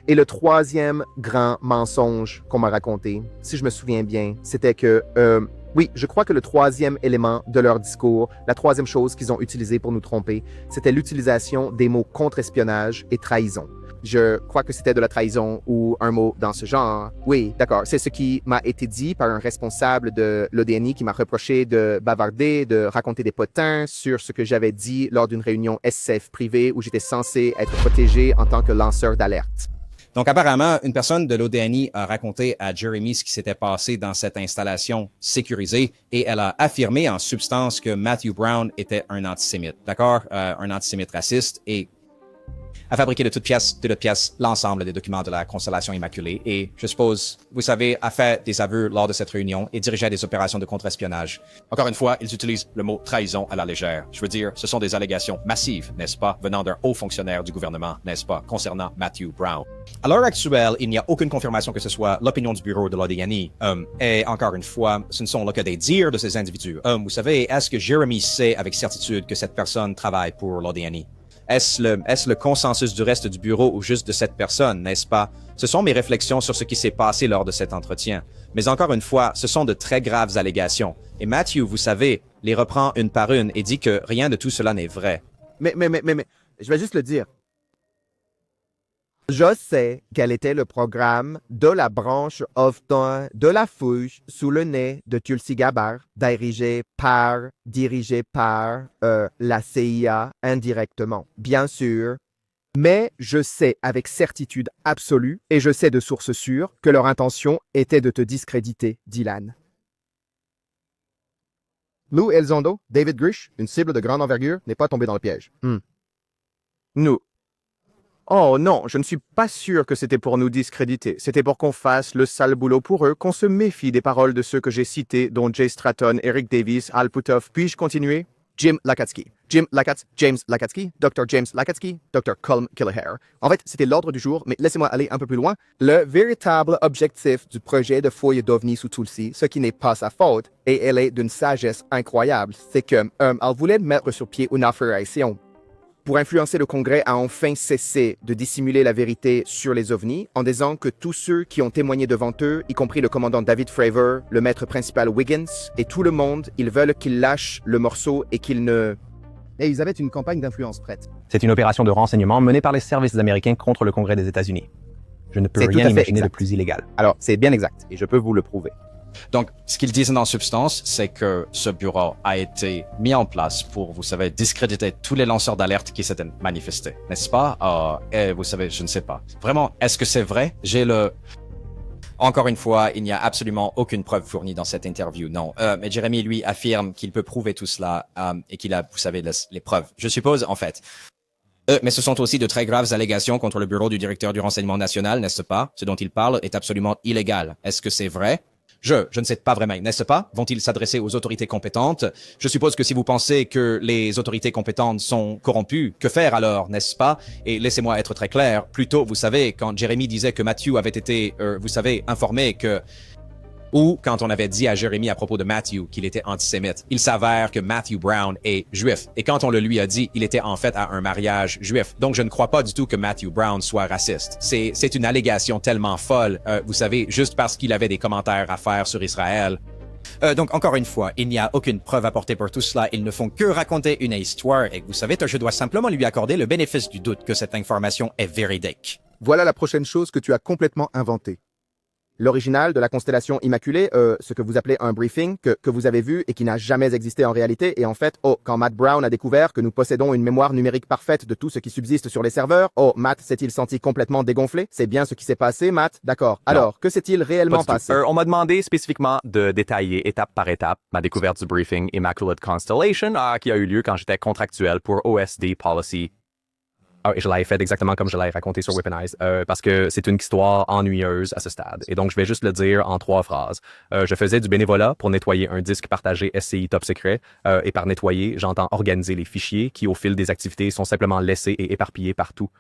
Et le 3e grand mensonge qu'on m'a raconté, si je me souviens bien, c'était que, oui, je crois que le 3e élément de leur discours, la 3e chose qu'ils ont utilisée pour nous tromper, c'était l'utilisation des mots contre-espionnage et trahison. Je crois que c'était de la trahison ou un mot dans ce genre. Oui, d'accord. C'est ce qui m'a été dit par un responsable de l'ODNI qui m'a reproché de bavarder, de raconter des potins sur ce que j'avais dit lors d'une réunion SCF privée où j'étais censé être protégé en tant que lanceur d'alerte.
Donc, apparemment, une personne de l'ODNI a raconté à Jeremy ce qui s'était passé dans cette installation sécurisée et elle a affirmé en substance que Matthew Brown était un antisémite, d'accord? Un antisémite raciste et a fabriqué de toutes pièces l'ensemble des documents de la Constellation Immaculée et, je suppose, vous savez, a fait des aveux lors de cette réunion et dirigeait des opérations de contre-espionnage. Encore une fois, ils utilisent le mot trahison à la légère. Je veux dire, ce sont des allégations massives, n'est-ce pas, venant d'un haut fonctionnaire du gouvernement, n'est-ce pas, concernant Matthew Brown. À l'heure actuelle, il n'y a aucune confirmation que ce soit l'opinion du bureau de l'ODNI. Et encore une fois, ce ne sont là que des dires de ces individus. Vous savez, est-ce que Jeremy sait avec certitude que cette personne travaille pour l'ODNI? Est-ce le consensus du reste du bureau ou juste de cette personne, n'est-ce pas? Ce sont mes réflexions sur ce qui s'est passé lors de cet entretien. Mais encore une fois, ce sont de très graves allégations. Et Matthew, vous savez, les reprend une par une et dit que rien de tout cela n'est vrai.
Mais, je vais juste le dire. Je sais quel était le programme de la branche Ovton de la Fouche sous le nez de Tulsi Gabbard, dirigé par la CIA indirectement, bien sûr. Mais je sais avec certitude absolue, et je sais de sources sûres, que leur intention était de te discréditer, Dylan. Lou Elizondo, David Grish, une cible de grande envergure, n'est pas tombé dans le piège. Nous. Oh non, je ne suis pas sûr que c'était pour nous discréditer. C'était pour qu'on fasse le sale boulot pour eux, qu'on se méfie des paroles de ceux que j'ai cités, dont Jay Stratton, Eric Davis, Al Puthoff. Puis-je continuer? Jim Lakatsky. James Lakatsky, Dr. James Lakatsky, Dr. Colm Kelleher. En fait, c'était l'ordre du jour, mais laissez-moi aller un peu plus loin. Le véritable objectif du projet de fouille d'OVNI sous Tulsi, ce qui n'est pas sa faute, et elle est d'une sagesse incroyable, c'est que elle voulait mettre sur pied une opération pour influencer le Congrès à enfin cesser de dissimuler la vérité sur les ovnis en disant que tous ceux qui ont témoigné devant eux, y compris le commandant David Fravor, le maître principal Wiggins et tout le monde, ils veulent qu'ils lâchent le morceau et qu'ils ne... Et ils avaient une campagne d'influence prête.
C'est une opération de renseignement menée par les services américains contre le Congrès des États-Unis. Je ne peux rien imaginer de plus illégal.
Alors, c'est bien exact, et je peux vous le prouver.
Donc, ce qu'ils disent en substance, c'est que ce bureau a été mis en place pour, vous savez, discréditer tous les lanceurs d'alerte qui s'étaient manifestés, n'est-ce pas? Et vous savez, je ne sais pas. Vraiment, est-ce que c'est vrai? Encore une fois, il n'y a absolument aucune preuve fournie dans cette interview, non. Mais Jeremy, lui, affirme qu'il peut prouver tout cela et qu'il a, vous savez, les preuves. Je suppose, en fait. Mais ce sont aussi de très graves allégations contre le bureau du directeur du renseignement national, n'est-ce pas? Ce dont il parle est absolument illégal. Est-ce que c'est vrai? Je ne sais pas vraiment, n'est-ce pas? Vont-ils s'adresser aux autorités compétentes? Je suppose que si vous pensez que les autorités compétentes sont corrompues, que faire alors, n'est-ce pas? Et laissez-moi être très clair, plutôt, vous savez, quand Jeremy disait que Matthew avait été, vous savez, informé que Ou quand on avait dit à Jérémy à propos de Matthew qu'il était antisémite. Il s'avère que Matthew Brown est juif. Et quand on le lui a dit, il était en fait à un mariage juif. Donc je ne crois pas du tout que Matthew Brown soit raciste. C'est une allégation tellement folle, vous savez, juste parce qu'il avait des commentaires à faire sur Israël.
Donc, encore une fois, il n'y a aucune preuve apportée pour tout cela. Ils ne font que raconter une histoire et vous savez, je dois simplement lui accorder le bénéfice du doute que cette information est véridique.
Voilà la prochaine chose que tu as complètement inventée. L'original de la constellation Immaculée, ce que vous appelez un briefing, que vous avez vu et qui n'a jamais existé en réalité, et en fait, quand Matt Brown a découvert que nous possédons une mémoire numérique parfaite de tout ce qui subsiste sur les serveurs, Matt s'est-il senti complètement dégonflé? C'est bien ce qui s'est passé, Matt? D'accord. Alors, que s'est-il réellement passé?
On m'a demandé spécifiquement de détailler étape par étape ma découverte du briefing Immaculate Constellation qui a eu lieu quand j'étais contractuel pour OSD Policy. Et je l'avais fait exactement comme je l'avais raconté sur Weaponize, parce que c'est une histoire ennuyeuse à ce stade. Et donc, je vais juste le dire en 3 phrases. Je faisais du bénévolat pour nettoyer un disque partagé SCI Top Secret. Et par nettoyer, j'entends organiser les fichiers qui, au fil des activités, sont simplement laissés et éparpillés partout.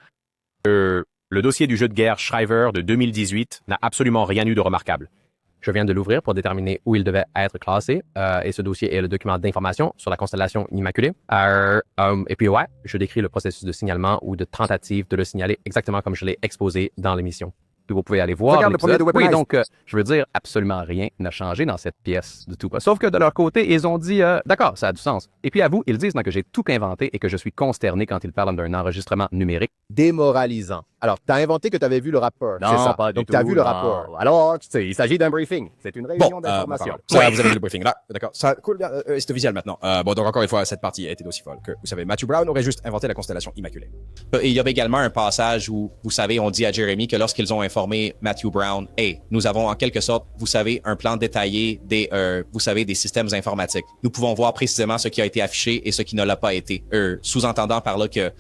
Le dossier du jeu de guerre Shriver de 2018 n'a absolument rien eu de remarquable. Je viens de l'ouvrir pour déterminer où il devait être classé. Et ce dossier est le document d'information sur la constellation Immaculée. Et puis ouais, je décris le processus de signalement ou de tentative de le signaler exactement comme je l'ai exposé dans l'émission. Vous pouvez aller voir.
Regarde le premier de Weaponize.
Oui, donc, je veux dire, absolument rien n'a changé dans cette pièce du tout. Sauf que de leur côté, ils ont dit, d'accord, ça a du sens. Et puis à vous, ils disent que j'ai tout inventé et que je suis consterné quand ils parlent d'un enregistrement numérique.
Démoralisant. Alors, t'as inventé que t'avais vu le rapport.
Non,
c'est ça.
pas du
Donc,
tout,
t'as vu le
non.
rapport. Alors, tu sais, il s'agit d'un briefing. C'est une réunion d'information.
Ça, vous avez vu le briefing là, d'accord. Ça coule bien, c'est officiel maintenant. Donc encore une fois, cette partie a été aussi folle que, vous savez, Matthew Brown aurait juste inventé la constellation Immaculée. Et il y avait également un passage où, vous savez, on dit à Jérémy que lorsqu'ils ont informé Matthew Brown, hey, nous avons en quelque sorte, vous savez, un plan détaillé des, vous savez, des systèmes informatiques. Nous pouvons voir précisément ce qui a été affiché et ce qui ne l'a pas été. Sous-entendant par là que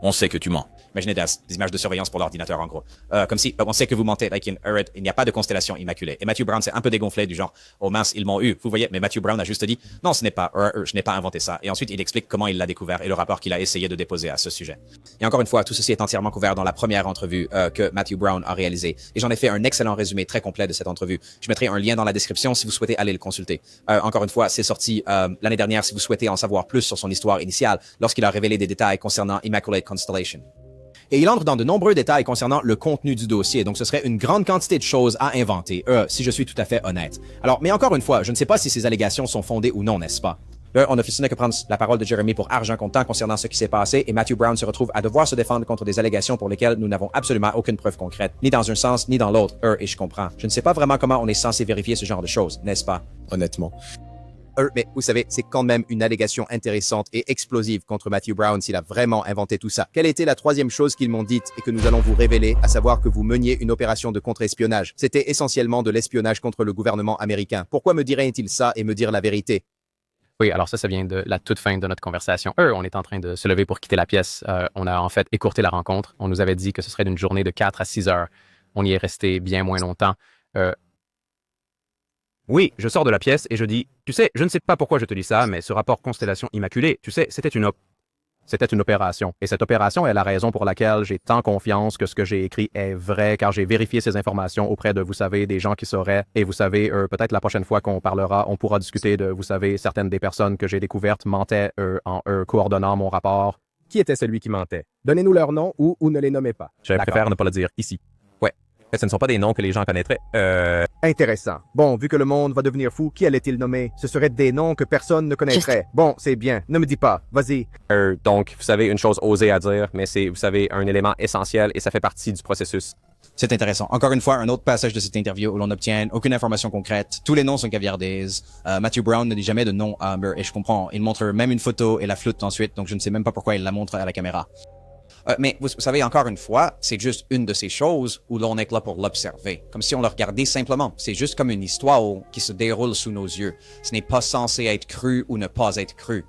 on sait que tu mens. Imaginez des images de surveillance pour l'ordinateur, en gros. Comme si, on sait que vous mentez, like il n'y a pas de constellation immaculée. Et Matthew Brown s'est un peu dégonflé du genre, oh mince, ils m'ont eu. Vous voyez, mais Matthew Brown a juste dit, non, ce n'est pas, je n'ai pas inventé ça. Et ensuite, il explique comment il l'a découvert et le rapport qu'il a essayé de déposer à ce sujet. Et encore une fois, tout ceci est entièrement couvert dans la première entrevue que Matthew Brown a réalisée. Et j'en ai fait un excellent résumé très complet de cette entrevue. Je mettrai un lien dans la description si vous souhaitez aller le consulter. Encore une fois, c'est sorti l'année dernière si vous souhaitez en savoir plus sur son histoire initiale, lorsqu'il a révélé des détails concernant Immaculate Constellation. Et il entre dans de nombreux détails concernant le contenu du dossier, donc ce serait une grande quantité de choses à inventer, si je suis tout à fait honnête. Alors, mais encore une fois, je ne sais pas si ces allégations sont fondées ou non, n'est-ce pas? On n'a que prendre la parole de Jérémy pour argent comptant concernant ce qui s'est passé, et Matthew Brown se retrouve à devoir se défendre contre des allégations pour lesquelles nous n'avons absolument aucune preuve concrète, ni dans un sens, ni dans l'autre. Et je comprends. Je ne sais pas vraiment comment on est censé vérifier ce genre de choses, n'est-ce pas?
Honnêtement. Mais vous savez, c'est quand même une allégation intéressante et explosive contre Matthew Brown s'il a vraiment inventé tout ça. Quelle était la troisième chose qu'ils m'ont dite et que nous allons vous révéler, à savoir que vous meniez une opération de contre-espionnage? C'était essentiellement de l'espionnage contre le gouvernement américain. Pourquoi me dirait-il ça et me dire la vérité?
Oui, alors ça vient de la toute fin de notre conversation. On est en train de se lever pour quitter la pièce. On a en fait écourté la rencontre. On nous avait dit que ce serait d'une journée de 4 à 6 heures. On y est resté bien moins longtemps. Oui, je sors de la pièce et je dis, tu sais, je ne sais pas pourquoi je te dis ça, mais ce rapport Constellation Immaculée, tu sais, c'était une opération. Et cette opération est la raison pour laquelle j'ai tant confiance que ce que j'ai écrit est vrai, car j'ai vérifié ces informations auprès de, vous savez, des gens qui sauraient. Et vous savez, peut-être la prochaine fois qu'on parlera, on pourra discuter de, vous savez, certaines des personnes que j'ai découvertes mentaient en coordonnant mon rapport.
Qui était celui qui mentait? Donnez-nous leur nom ou ne les nommez pas.
Je préfère ne pas le dire ici. Ouais. Ce ne sont pas des noms que les gens connaîtraient.
Intéressant. Bon, vu que le monde va devenir fou, qui allait-il nommer? Ce seraient des noms que personne ne connaîtrait. Bon, c'est bien. Ne me dis pas. Vas-y.
Donc, vous savez, une chose osée à dire, mais c'est, vous savez, un élément essentiel et ça fait partie du processus.
C'est intéressant. Encore une fois, un autre passage de cette interview où l'on n'obtient aucune information concrète. Tous les noms sont caviardés. Matthew Brown ne dit jamais de nom à Amber, et je comprends. Il montre même une photo et la floute ensuite, donc je ne sais même pas pourquoi il la montre à la caméra. Mais vous savez, encore une fois, c'est juste une de ces choses où l'on est là pour l'observer. Comme si on le regardait simplement. C'est juste comme une histoire qui se déroule sous nos yeux. Ce n'est pas censé être cru ou ne pas être cru.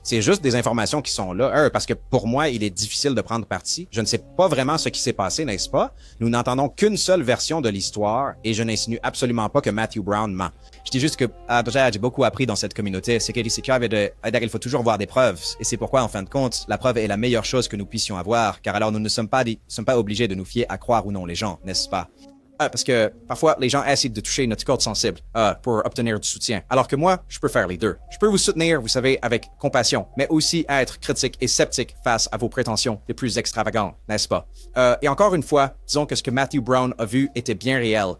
C'est juste des informations qui sont là. Parce que pour moi, il est difficile de prendre parti. Je ne sais pas vraiment ce qui s'est passé, n'est-ce pas? Nous n'entendons qu'une seule version de l'histoire et je n'insinue absolument pas que Matthew Brown ment. Je dis juste que j'ai beaucoup appris dans cette communauté, c'est qu'il faut toujours voir des preuves. Et c'est pourquoi, en fin de compte, la preuve est la meilleure chose que nous puissions avoir, car alors nous ne sommes pas obligés de nous fier à croire ou non les gens, n'est-ce pas?
Parce que parfois, les gens essaient de toucher notre corde sensible pour obtenir du soutien. Alors que moi, je peux faire les deux. Je peux vous soutenir, vous savez, avec compassion, mais aussi être critique et sceptique face à vos prétentions les plus extravagantes, n'est-ce pas? Et encore une fois, disons que ce que Matthew Brown a vu était bien réel.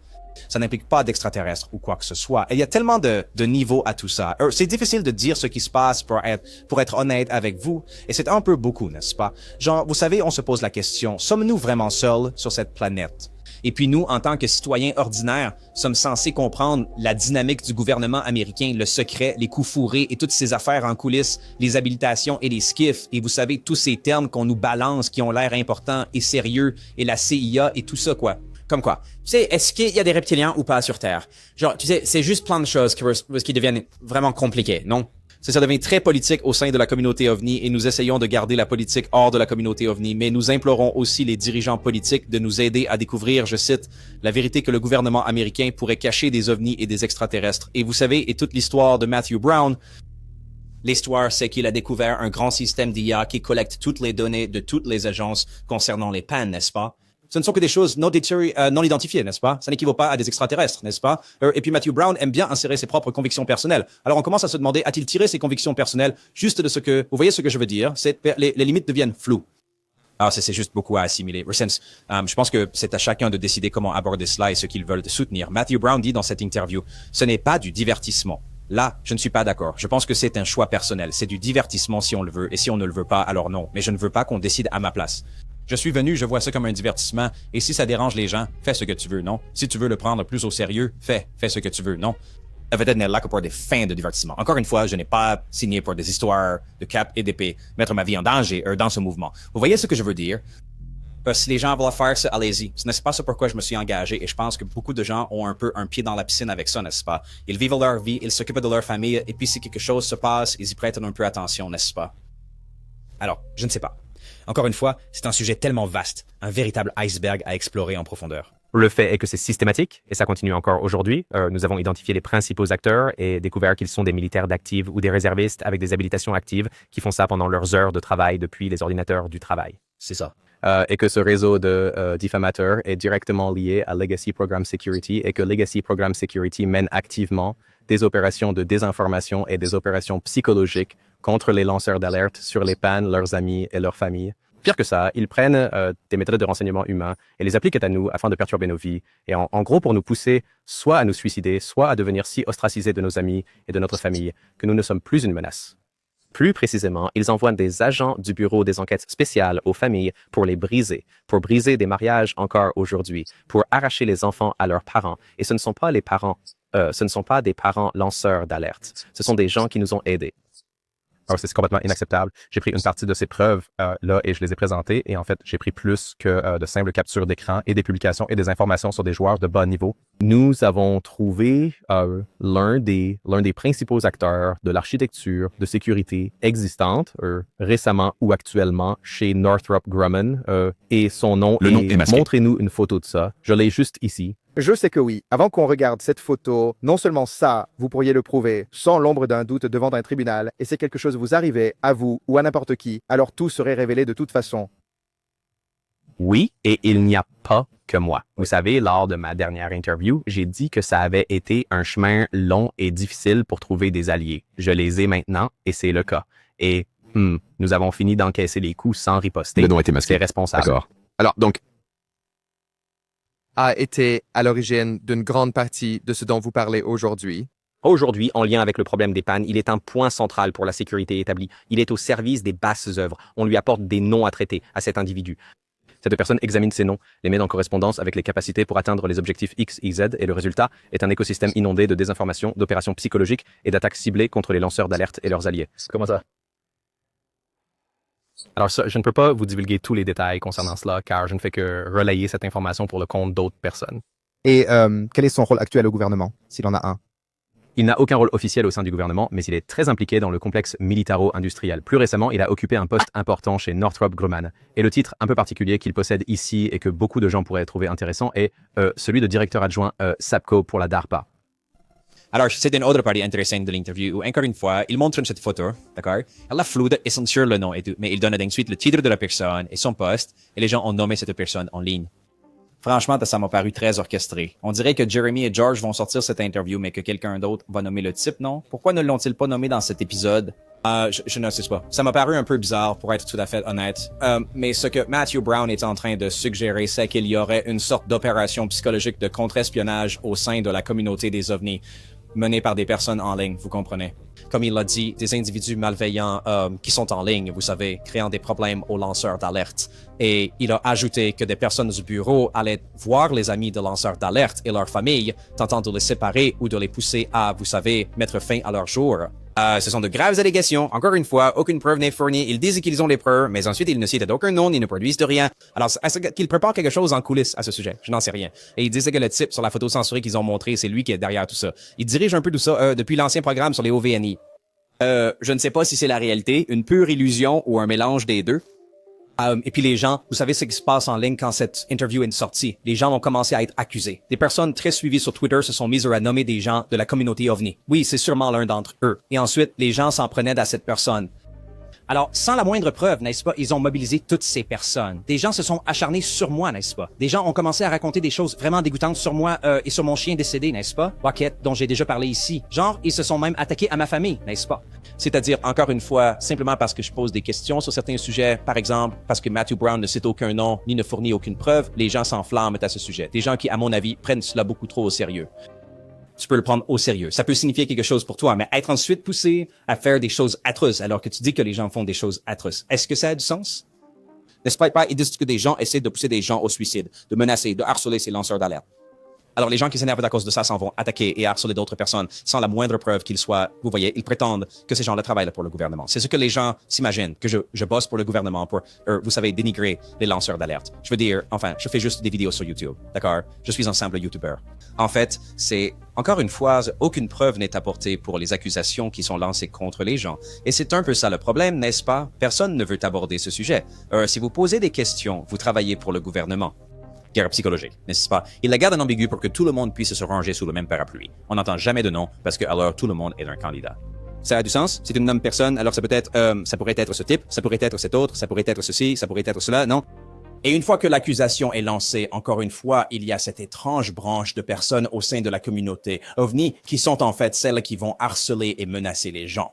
Ça n'implique pas d'extraterrestres ou quoi que ce soit. Et il y a tellement de niveaux à tout ça. C'est difficile de dire ce qui se passe pour être honnête avec vous. Et c'est un peu beaucoup, n'est-ce pas? Genre, vous savez, on se pose la question, sommes-nous vraiment seuls sur cette planète? Et puis nous, en tant que citoyens ordinaires, sommes censés comprendre la dynamique du gouvernement américain, le secret, les coups fourrés et toutes ces affaires en coulisses, les habilitations et les skiffs, et vous savez, tous ces termes qu'on nous balance, qui ont l'air importants et sérieux, et la CIA et tout ça, quoi. Comme quoi? Tu sais, est-ce qu'il y a des reptiliens ou pas sur Terre? Genre, tu sais, c'est juste plein de choses qui deviennent vraiment compliquées, non? Ça devient très politique au sein de la communauté OVNI et nous essayons de garder la politique hors de la communauté OVNI, mais nous implorons aussi les dirigeants politiques de nous aider à découvrir, je cite, la vérité que le gouvernement américain pourrait cacher des OVNIs et des extraterrestres. Et vous savez, et toute l'histoire de Matthew Brown, l'histoire, c'est qu'il a découvert un grand système d'IA qui collecte toutes les données de toutes les agences concernant les pannes, n'est-ce pas? Ce ne sont que des choses non identifiées, n'est-ce pas? Ça n'équivaut pas à des extraterrestres, n'est-ce pas? Et puis Matthew Brown aime bien insérer ses propres convictions personnelles. Alors on commence à se demander, a-t-il tiré ses convictions personnelles juste de ce que... Vous voyez ce que je veux dire? Les limites deviennent floues. Alors c'est juste beaucoup à assimiler. Je pense que c'est à chacun de décider comment aborder cela et ce qu'ils veulent soutenir. Matthew Brown dit dans cette interview, ce n'est pas du divertissement. Là, je ne suis pas d'accord. Je pense que c'est un choix personnel. C'est du divertissement si on le veut, et si on ne le veut pas, alors non. Mais je ne veux pas qu'on décide à ma place. Je suis venu, je vois ça comme un divertissement, et si ça dérange les gens, fais ce que tu veux, non? Si tu veux le prendre plus au sérieux, fais ce que tu veux, non? Peut-être n'est là que pour des fins de divertissement. Encore une fois, je n'ai pas signé pour des histoires de cap et d'épée, mettre ma vie en danger dans ce mouvement. Vous voyez ce que je veux dire? Si les gens veulent faire ça, allez-y. Ce n'est pas ça pourquoi je me suis engagé, et je pense que beaucoup de gens ont un peu un pied dans la piscine avec ça, n'est-ce pas? Ils vivent leur vie, ils s'occupent de leur famille, et puis si quelque chose se passe, ils y prêtent un peu attention, n'est-ce pas? Alors, je ne sais pas. Encore une fois, c'est un sujet tellement vaste, un véritable iceberg à explorer en profondeur.
Le fait est que c'est systématique, et ça continue encore aujourd'hui. Nous avons identifié les principaux acteurs et découvert qu'ils sont des militaires d'active ou des réservistes avec des habilitations actives qui font ça pendant leurs heures de travail depuis les ordinateurs du travail.
C'est ça.
Et que ce réseau de diffamateurs est directement lié à Legacy Program Security et que Legacy Program Security mène activement des opérations de désinformation et des opérations psychologiques contre les lanceurs d'alerte sur les pannes, leurs amis et leurs familles. Pire que ça, ils prennent des méthodes de renseignement humain et les appliquent à nous afin de perturber nos vies et en gros pour nous pousser soit à nous suicider, soit à devenir si ostracisés de nos amis et de notre famille que nous ne sommes plus une menace. Plus précisément, ils envoient des agents du Bureau des enquêtes spéciales aux familles pour les briser, pour briser des mariages encore aujourd'hui, pour arracher les enfants à leurs parents. Et ce ne sont pas des parents lanceurs d'alerte. Ce sont des gens qui nous ont aidés. Alors, c'est complètement inacceptable. J'ai pris une partie de ces preuves là et je les ai présentées. Et en fait, j'ai pris plus que de simples captures d'écran et des publications et des informations sur des joueurs de bas niveau. Nous avons trouvé l'un des principaux acteurs de l'architecture de sécurité existante récemment ou actuellement chez Northrop Grumman et son nom est masqué. Montrez-nous une photo de ça. Je l'ai juste ici.
Je sais que oui. Avant qu'on regarde cette photo, non seulement ça, vous pourriez le prouver, sans l'ombre d'un doute devant un tribunal, et c'est quelque chose vous arrivait, à vous ou à n'importe qui, alors tout serait révélé de toute façon.
Oui, et il n'y a pas que moi. Vous savez, lors de ma dernière interview, j'ai dit que ça avait été un chemin long et difficile pour trouver des alliés. Je les ai maintenant, et c'est le cas. Et nous avons fini d'encaisser les coups sans riposter.
Le nom était masqué.
C'est responsable.
D'accord. Alors, donc,
a été à l'origine d'une grande partie de ce dont vous parlez aujourd'hui.
Aujourd'hui, en lien avec le problème des pannes, il est un point central pour la sécurité établie. Il est au service des basses œuvres. On lui apporte des noms à traiter à cet individu.
Cette personne examine ces noms, les met en correspondance avec les capacités pour atteindre les objectifs X, Y, Z, et le résultat est un écosystème inondé de désinformation, d'opérations psychologiques et d'attaques ciblées contre les lanceurs d'alerte et leurs alliés.
Comment ça?
Alors ça, je ne peux pas vous divulguer tous les détails concernant cela, car je ne fais que relayer cette information pour le compte d'autres personnes.
Et quel est son rôle actuel au gouvernement, s'il en a un?
Il n'a aucun rôle officiel au sein du gouvernement, mais il est très impliqué dans le complexe militaro-industriel. Plus récemment, il a occupé un poste important chez Northrop Grumman. Et le titre un peu particulier qu'il possède ici et que beaucoup de gens pourraient trouver intéressant est celui de directeur adjoint SAPCO pour la DARPA.
Alors, c'est une autre partie intéressante de l'interview où, encore une fois, il montre cette photo, d'accord? Elle est floue et censure le nom et tout, mais il donne ensuite le titre de la personne et son poste, et les gens ont nommé cette personne en ligne.
Franchement, ça m'a paru très orchestré. On dirait que Jeremy et George vont sortir cette interview, mais que quelqu'un d'autre va nommer le type, non? Pourquoi ne l'ont-ils pas nommé dans cet épisode? Je ne sais pas. Ça m'a paru un peu bizarre, pour être tout à fait honnête. Mais ce que Matthew Brown est en train de suggérer, c'est qu'il y aurait une sorte d'opération psychologique de contre-espionnage au sein de la communauté des ovnis, menée par des personnes en ligne, vous comprenez? Comme il l'a dit, des individus malveillants qui sont en ligne, vous savez, créant des problèmes aux lanceurs d'alerte. Et il a ajouté que des personnes du bureau allaient voir les amis de lanceurs d'alerte et leurs familles, tentant de les séparer ou de les pousser à, vous savez, mettre fin à leur jour. Ce sont de graves allégations. Encore une fois, aucune preuve n'est fournie. Ils disent qu'ils ont les preuves, mais ensuite ils ne citent d'aucun nom ni ne produisent de rien. Alors, est-ce qu'ils préparent quelque chose en coulisses à ce sujet? Je n'en sais rien. Et ils disaient que le type sur la photo censurée qu'ils ont montrée, c'est lui qui est derrière tout ça. Il dirige un peu tout ça depuis l'ancien programme sur les OVNI. Je ne sais pas si c'est la réalité, une pure illusion ou un mélange des deux. Et puis les gens, vous savez ce qui se passe en ligne quand cette interview est sortie. Les gens ont commencé à être accusés. Des personnes très suivies sur Twitter se sont mises à nommer des gens de la communauté OVNI. Oui, c'est sûrement l'un d'entre eux. Et ensuite, les gens s'en prenaient à cette personne. Alors, sans la moindre preuve, n'est-ce pas, ils ont mobilisé toutes ces personnes. Des gens se sont acharnés sur moi, n'est-ce pas? Des gens ont commencé à raconter des choses vraiment dégoûtantes sur moi et sur mon chien décédé, n'est-ce pas? Bucket, dont j'ai déjà parlé ici. Genre, ils se sont même attaqués à ma famille, n'est-ce pas? C'est-à-dire, encore une fois, simplement parce que je pose des questions sur certains sujets, par exemple, parce que Matthew Brown ne cite aucun nom ni ne fournit aucune preuve, les gens s'enflamment à ce sujet. Des gens qui, à mon avis, prennent cela beaucoup trop au sérieux. Tu peux le prendre au sérieux. Ça peut signifier quelque chose pour toi, mais être ensuite poussé à faire des choses atroces alors que tu dis que les gens font des choses atroces, est-ce que ça a du sens? N'est-ce pas, ils disent que des gens essaient de pousser des gens au suicide, de menacer, de harceler ces lanceurs d'alerte. Alors les gens qui s'énervent à cause de ça s'en vont attaquer et harceler d'autres personnes sans la moindre preuve qu'ils soient, vous voyez, ils prétendent que ces gens-là travaillent pour le gouvernement. C'est ce que les gens s'imaginent, que je bosse pour le gouvernement pour, vous savez, dénigrer les lanceurs d'alerte. Je veux dire, enfin, je fais juste des vidéos sur YouTube, d'accord? Je suis un simple YouTuber. En fait, c'est, encore une fois, aucune preuve n'est apportée pour les accusations qui sont lancées contre les gens. Et c'est un peu ça le problème, n'est-ce pas? Personne ne veut aborder ce sujet. Si vous posez des questions, vous travaillez pour le gouvernement. Guerre psychologique, n'est-ce pas? Il la garde en ambigu pour que tout le monde puisse se ranger sous le même parapluie. On n'entend jamais de nom parce que alors tout le monde est un candidat. Ça a du sens? C'est une nomme personne, alors ça pourrait être ce type, ça pourrait être cet autre, ça pourrait être ceci, ça pourrait être cela, non? Et une fois que l'accusation est lancée, encore une fois, il y a cette étrange branche de personnes au sein de la communauté OVNI qui sont en fait celles qui vont harceler et menacer les gens.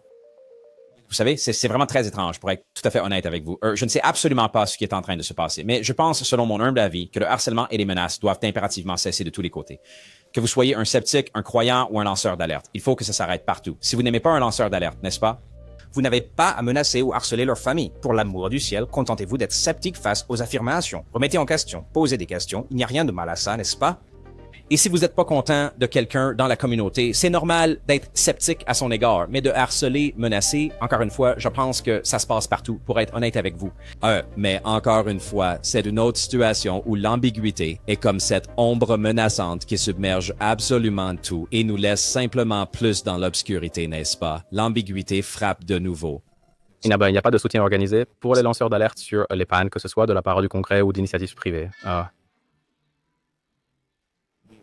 Vous savez, c'est vraiment très étrange, pour être tout à fait honnête avec vous. Je ne sais absolument pas ce qui est en train de se passer, mais je pense, selon mon humble avis, que le harcèlement et les menaces doivent impérativement cesser de tous les côtés. Que vous soyez un sceptique, un croyant ou un lanceur d'alerte, il faut que ça s'arrête partout. Si vous n'aimez pas un lanceur d'alerte, n'est-ce pas? Vous n'avez pas à menacer ou harceler leur famille. Pour l'amour du ciel, contentez-vous d'être sceptique face aux affirmations. Remettez en question, posez des questions, il n'y a rien de mal à ça, n'est-ce pas? Et si vous n'êtes pas content de quelqu'un dans la communauté, c'est normal d'être sceptique à son égard, mais de harceler, menacer, encore une fois, je pense que ça se passe partout, pour être honnête avec vous. Mais encore une fois, c'est une autre situation où l'ambiguïté est comme cette ombre menaçante qui submerge absolument tout et nous laisse simplement plus dans l'obscurité, n'est-ce pas? L'ambiguïté frappe de nouveau.
Il n'y a pas de soutien organisé pour les lanceurs d'alerte sur les pannes, que ce soit de la part du Congrès ou d'initiatives privées.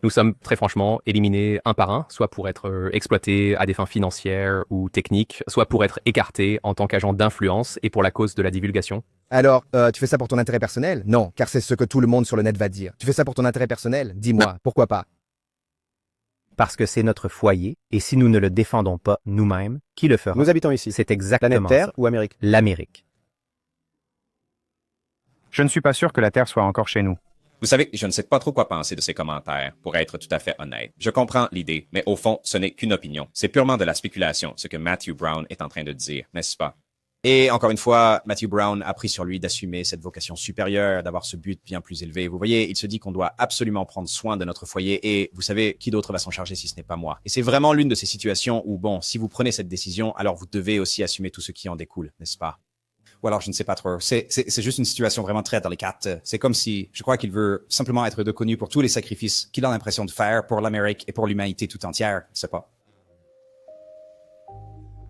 Nous sommes très franchement éliminés un par un, soit pour être exploités à des fins financières ou techniques, soit pour être écartés en tant qu'agents d'influence et pour la cause de la divulgation.
Alors, tu fais ça pour ton intérêt personnel? Non, car c'est ce que tout le monde sur le net va dire. Tu fais ça pour ton intérêt personnel? Dis-moi, pourquoi pas?
Parce que c'est notre foyer, et si nous ne le défendons pas nous-mêmes, qui le fera?
Nous habitons ici.
C'est exactement
Planète Terre
ça.
ou Amérique?
L'Amérique.
Je ne suis pas sûr que la Terre soit encore chez nous.
Vous savez, je ne sais pas trop quoi penser de ces commentaires, pour être tout à fait honnête. Je comprends l'idée, mais au fond, ce n'est qu'une opinion. C'est purement de la spéculation, ce que Matthew Brown est en train de dire, n'est-ce pas? Et encore une fois, Matthew Brown a pris sur lui d'assumer cette vocation supérieure, d'avoir ce but bien plus élevé. Vous voyez, il se dit qu'on doit absolument prendre soin de notre foyer et vous savez, qui d'autre va s'en charger si ce n'est pas moi? Et c'est vraiment l'une de ces situations où, bon, si vous prenez cette décision, alors vous devez aussi assumer tout ce qui en découle, n'est-ce pas? Ou alors, je ne sais pas trop. C'est juste une situation vraiment très délicate. C'est comme si, je crois qu'il veut simplement être reconnu pour tous les sacrifices qu'il a l'impression de faire pour l'Amérique et pour l'humanité tout entière. Je sais pas.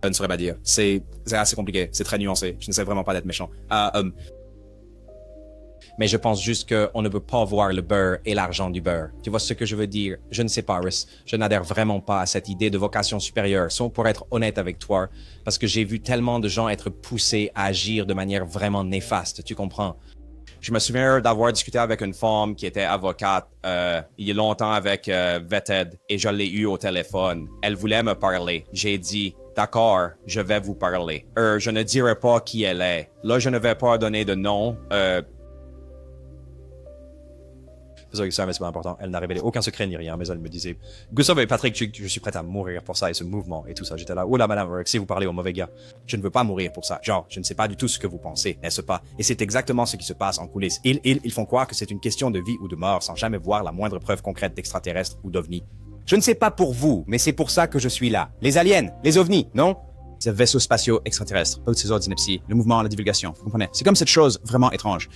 Je ne saurais pas dire. C'est assez compliqué. C'est très nuancé. Je ne sais vraiment pas d'être méchant. Mais je pense juste qu'on ne peut pas voir le beurre et l'argent du beurre. Tu vois ce que je veux dire? Je ne sais pas, Rhys. Je n'adhère vraiment pas à cette idée de vocation supérieure, sauf pour être honnête avec toi, parce que j'ai vu tellement de gens être poussés à agir de manière vraiment néfaste, tu comprends? Je me souviens d'avoir discuté avec une femme qui était avocate il y a longtemps avec Vetted et je l'ai eu au téléphone. Elle voulait me parler. J'ai dit, d'accord, je vais vous parler. Je ne dirai pas qui elle est. Là, je ne vais pas donner de nom. C'est ça, c'est un investissement important. Elle n'a révélé aucun secret ni rien, mais elle me disait, Gustave et Patrick, je suis prête à mourir pour ça et ce mouvement et tout ça. J'étais là, oh là, madame, si vous parlez au mauvais gars, je ne veux pas mourir pour ça. Genre, je ne sais pas du tout ce que vous pensez, n'est-ce pas? Et c'est exactement ce qui se passe en coulisses. Ils font croire que c'est une question de vie ou de mort sans jamais voir la moindre preuve concrète d'extraterrestres ou d'ovnis. Je ne sais pas pour vous, mais c'est pour ça que je suis là. Les aliens, les ovnis, non? Ces vaisseaux spatiaux extraterrestres, pas de ces ordres d'ineptie, le mouvement, la divulgation, vous comprenez? C'est comme cette chose vraiment étrange.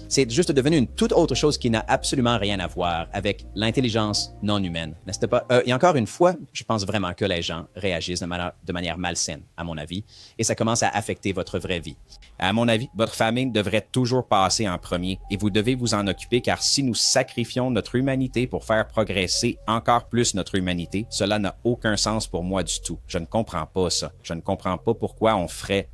C'est juste devenu une toute autre chose qui n'a absolument rien à voir avec l'intelligence non humaine, n'est-ce pas? Et encore une fois, je pense vraiment que les gens réagissent de manière malsaine, à mon avis, et ça commence à affecter votre vraie vie. À mon avis, votre famille devrait toujours passer en premier et vous devez vous en occuper car si nous sacrifions notre humanité pour faire progresser encore plus notre humanité, cela n'a aucun sens pour moi du tout. Je ne comprends pas ça. Je ne comprends pas pourquoi on ferait.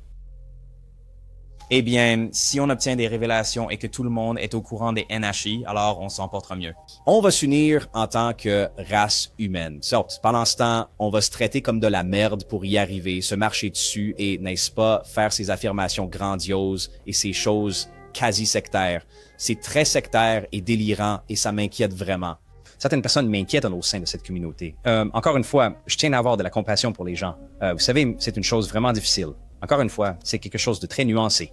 Eh bien, si on obtient des révélations et que tout le monde est au courant des NHI, alors on s'en portera mieux. On va s'unir en tant que race humaine. Certes, pendant ce temps, on va se traiter comme de la merde pour y arriver, se marcher dessus et, n'est-ce pas, faire ces affirmations grandioses et ces choses quasi sectaires. C'est très sectaire et délirant et ça m'inquiète vraiment. Certaines personnes m'inquiètent au sein de cette communauté. Encore une fois, je tiens à avoir de la compassion pour les gens. Vous savez, c'est une chose vraiment difficile. Encore une fois, c'est quelque chose de très nuancé.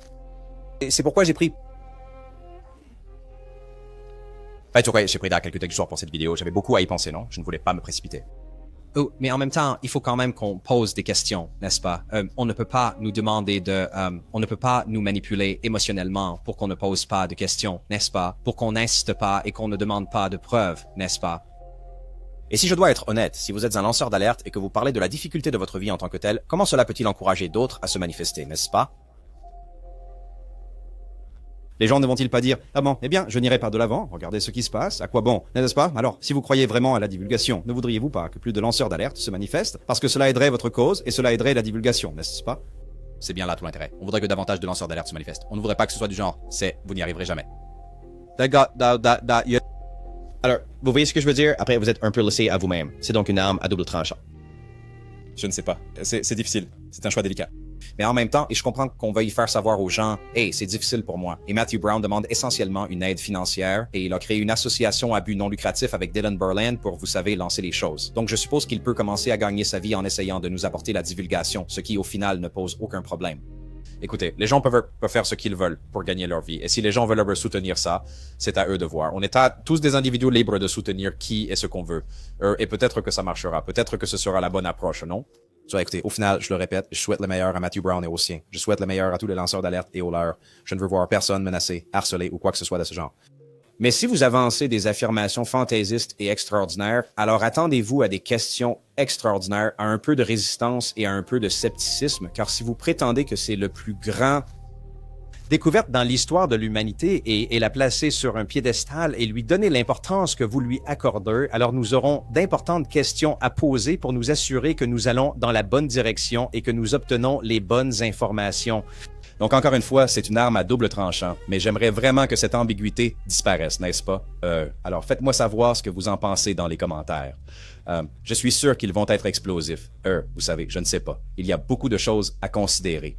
Et c'est pourquoi j'ai pris... j'ai pris quelques textes pour cette vidéo. J'avais beaucoup à y penser, non? Je ne voulais pas me précipiter. Oh, mais en même temps, il faut quand même qu'on pose des questions, n'est-ce pas? On ne peut pas nous demander de... on ne peut pas nous manipuler émotionnellement pour qu'on ne pose pas de questions, n'est-ce pas? Pour qu'on n'insiste pas et qu'on ne demande pas de preuves, n'est-ce pas? Et si je dois être honnête, si vous êtes un lanceur d'alerte et que vous parlez de la difficulté de votre vie en tant que tel, comment cela peut-il encourager d'autres à se manifester, n'est-ce pas? Les gens ne vont-ils pas dire « Ah bon, eh bien, je n'irai pas de l'avant, regardez ce qui se passe, à quoi bon, n'est-ce pas? Alors, si vous croyez vraiment à la divulgation, ne voudriez-vous pas que plus de lanceurs d'alerte se manifestent? Parce que cela aiderait votre cause et cela aiderait la divulgation, n'est-ce pas? » C'est bien là tout l'intérêt. On voudrait que davantage de lanceurs d'alerte se manifestent. On ne voudrait pas que ce soit du genre « C'est, vous n'y arriverez jamais. » Alors, vous voyez ce que je veux dire? Après, vous êtes un peu laissé à vous-même. C'est donc une arme à double tranchant. Je ne sais pas. C'est difficile. C'est un choix délicat. Mais en même temps, et je comprends qu'on veuille faire savoir aux gens, « Hey, c'est difficile pour moi. » Et Matthew Brown demande essentiellement une aide financière et il a créé une association à but non lucratif avec Dylan Berlin pour, vous savez, lancer les choses. Donc, je suppose qu'il peut commencer à gagner sa vie en essayant de nous apporter la divulgation, ce qui, au final, ne pose aucun problème. Écoutez, les gens peuvent faire ce qu'ils veulent pour gagner leur vie. Et si les gens veulent soutenir ça, c'est à eux de voir. On est tous des individus libres de soutenir qui et ce qu'on veut. Et peut-être que ça marchera. Peut-être que ce sera la bonne approche, non? So, écoutez, au final, je le répète, je souhaite le meilleur à Matthew Brown et aux siens. Je souhaite le meilleur à tous les lanceurs d'alerte et aux leurs. Je ne veux voir personne menacé, harcelé ou quoi que ce soit de ce genre. Mais si vous avancez des affirmations fantaisistes et extraordinaires, alors attendez-vous à des questions extraordinaires, à un peu de résistance et à un peu de scepticisme, car si vous prétendez que c'est le plus grand découverte dans l'histoire de l'humanité et la placer sur un piédestal et lui donner l'importance que vous lui accordez, alors nous aurons d'importantes questions à poser pour nous assurer que nous allons dans la bonne direction et que nous obtenons les bonnes informations. Donc, encore une fois, c'est une arme à double tranchant, mais j'aimerais vraiment que cette ambiguïté disparaisse, n'est-ce pas? Alors, faites-moi savoir ce que vous en pensez dans les commentaires. Je suis sûr qu'ils vont être explosifs. Vous savez, je ne sais pas. Il y a beaucoup de choses à considérer.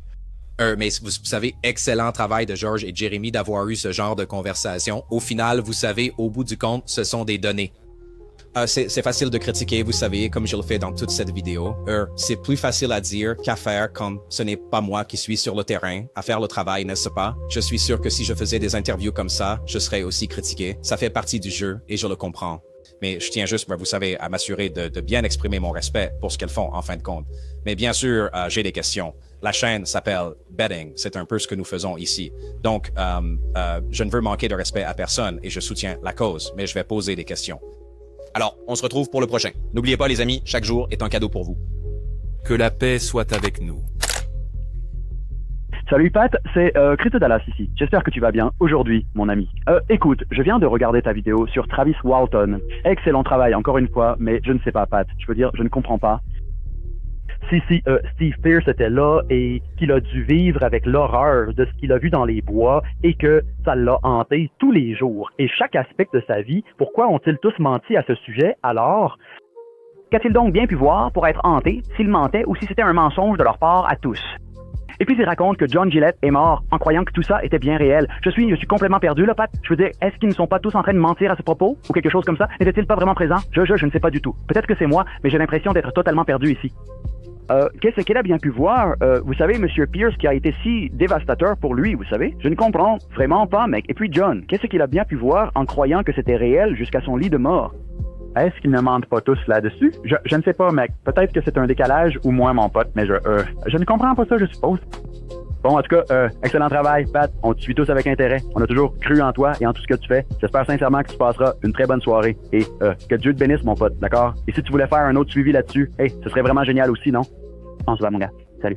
Mais vous savez, excellent travail de George et Jeremy d'avoir eu ce genre de conversation. Au final, vous savez, au bout du compte, ce sont des données. C'est facile de critiquer, vous savez, comme je le fais dans toute cette vidéo. C'est plus facile à dire qu'à faire, comme ce n'est pas moi qui suis sur le terrain à faire le travail, n'est-ce pas? Je suis sûr que si je faisais des interviews comme ça, je serais aussi critiqué. Ça fait partie du jeu et je le comprends. Mais je tiens juste, vous savez, à m'assurer de bien exprimer mon respect pour ce qu'elles font en fin de compte. Mais bien sûr, j'ai des questions. La chaîne s'appelle Betting. C'est un peu ce que nous faisons ici. Donc, je ne veux manquer de respect à personne et je soutiens la cause, mais je vais poser des questions. Alors, on se retrouve pour le prochain. N'oubliez pas, les amis, chaque jour est un cadeau pour vous.
Que la paix soit avec nous.
Salut Pat, c'est Crypto Dallas ici. J'espère que tu vas bien aujourd'hui, mon ami. Écoute, je viens de regarder ta vidéo sur Travis Walton. Excellent travail, encore une fois, mais je ne sais pas, Pat. Je veux dire, je ne comprends pas. si Steve Pierce était là et qu'il a dû vivre avec l'horreur de ce qu'il a vu dans les bois et que ça l'a hanté tous les jours et chaque aspect de sa vie, pourquoi ont-ils tous menti à ce sujet alors? Qu'a-t-il donc bien pu voir pour être hanté s'il mentait ou si c'était un mensonge de leur part à tous? Et puis il raconte que John Gillette est mort en croyant que tout ça était bien réel. Je suis complètement perdu là, Pat. Je veux dire, est-ce qu'ils ne sont pas tous en train de mentir à ce propos? Ou quelque chose comme ça? N'était-il pas vraiment présent? Je ne sais pas du tout. Peut-être que c'est moi, mais j'ai l'impression d'être totalement perdu ici. Qu'est-ce qu'il a bien pu voir? Vous savez, Monsieur Pierce, qui a été si dévastateur pour lui, vous savez? Je ne comprends vraiment pas, mec. Et puis John, qu'est-ce qu'il a bien pu voir en croyant que c'était réel jusqu'à son lit de mort? Est-ce qu'ils ne mentent pas tous là-dessus? Je ne sais pas, mec. Peut-être que c'est un décalage ou moins mon pote, mais je ne comprends pas ça, je suppose. Bon, en tout cas, excellent travail, Pat. On te suit tous avec intérêt. On a toujours cru en toi et en tout ce que tu fais. J'espère sincèrement que tu passeras une très bonne soirée. Et que Dieu te bénisse, mon pote, d'accord? Et si tu voulais faire un autre suivi là-dessus, hey, ce serait vraiment génial aussi, non? On se va, mon gars. Salut.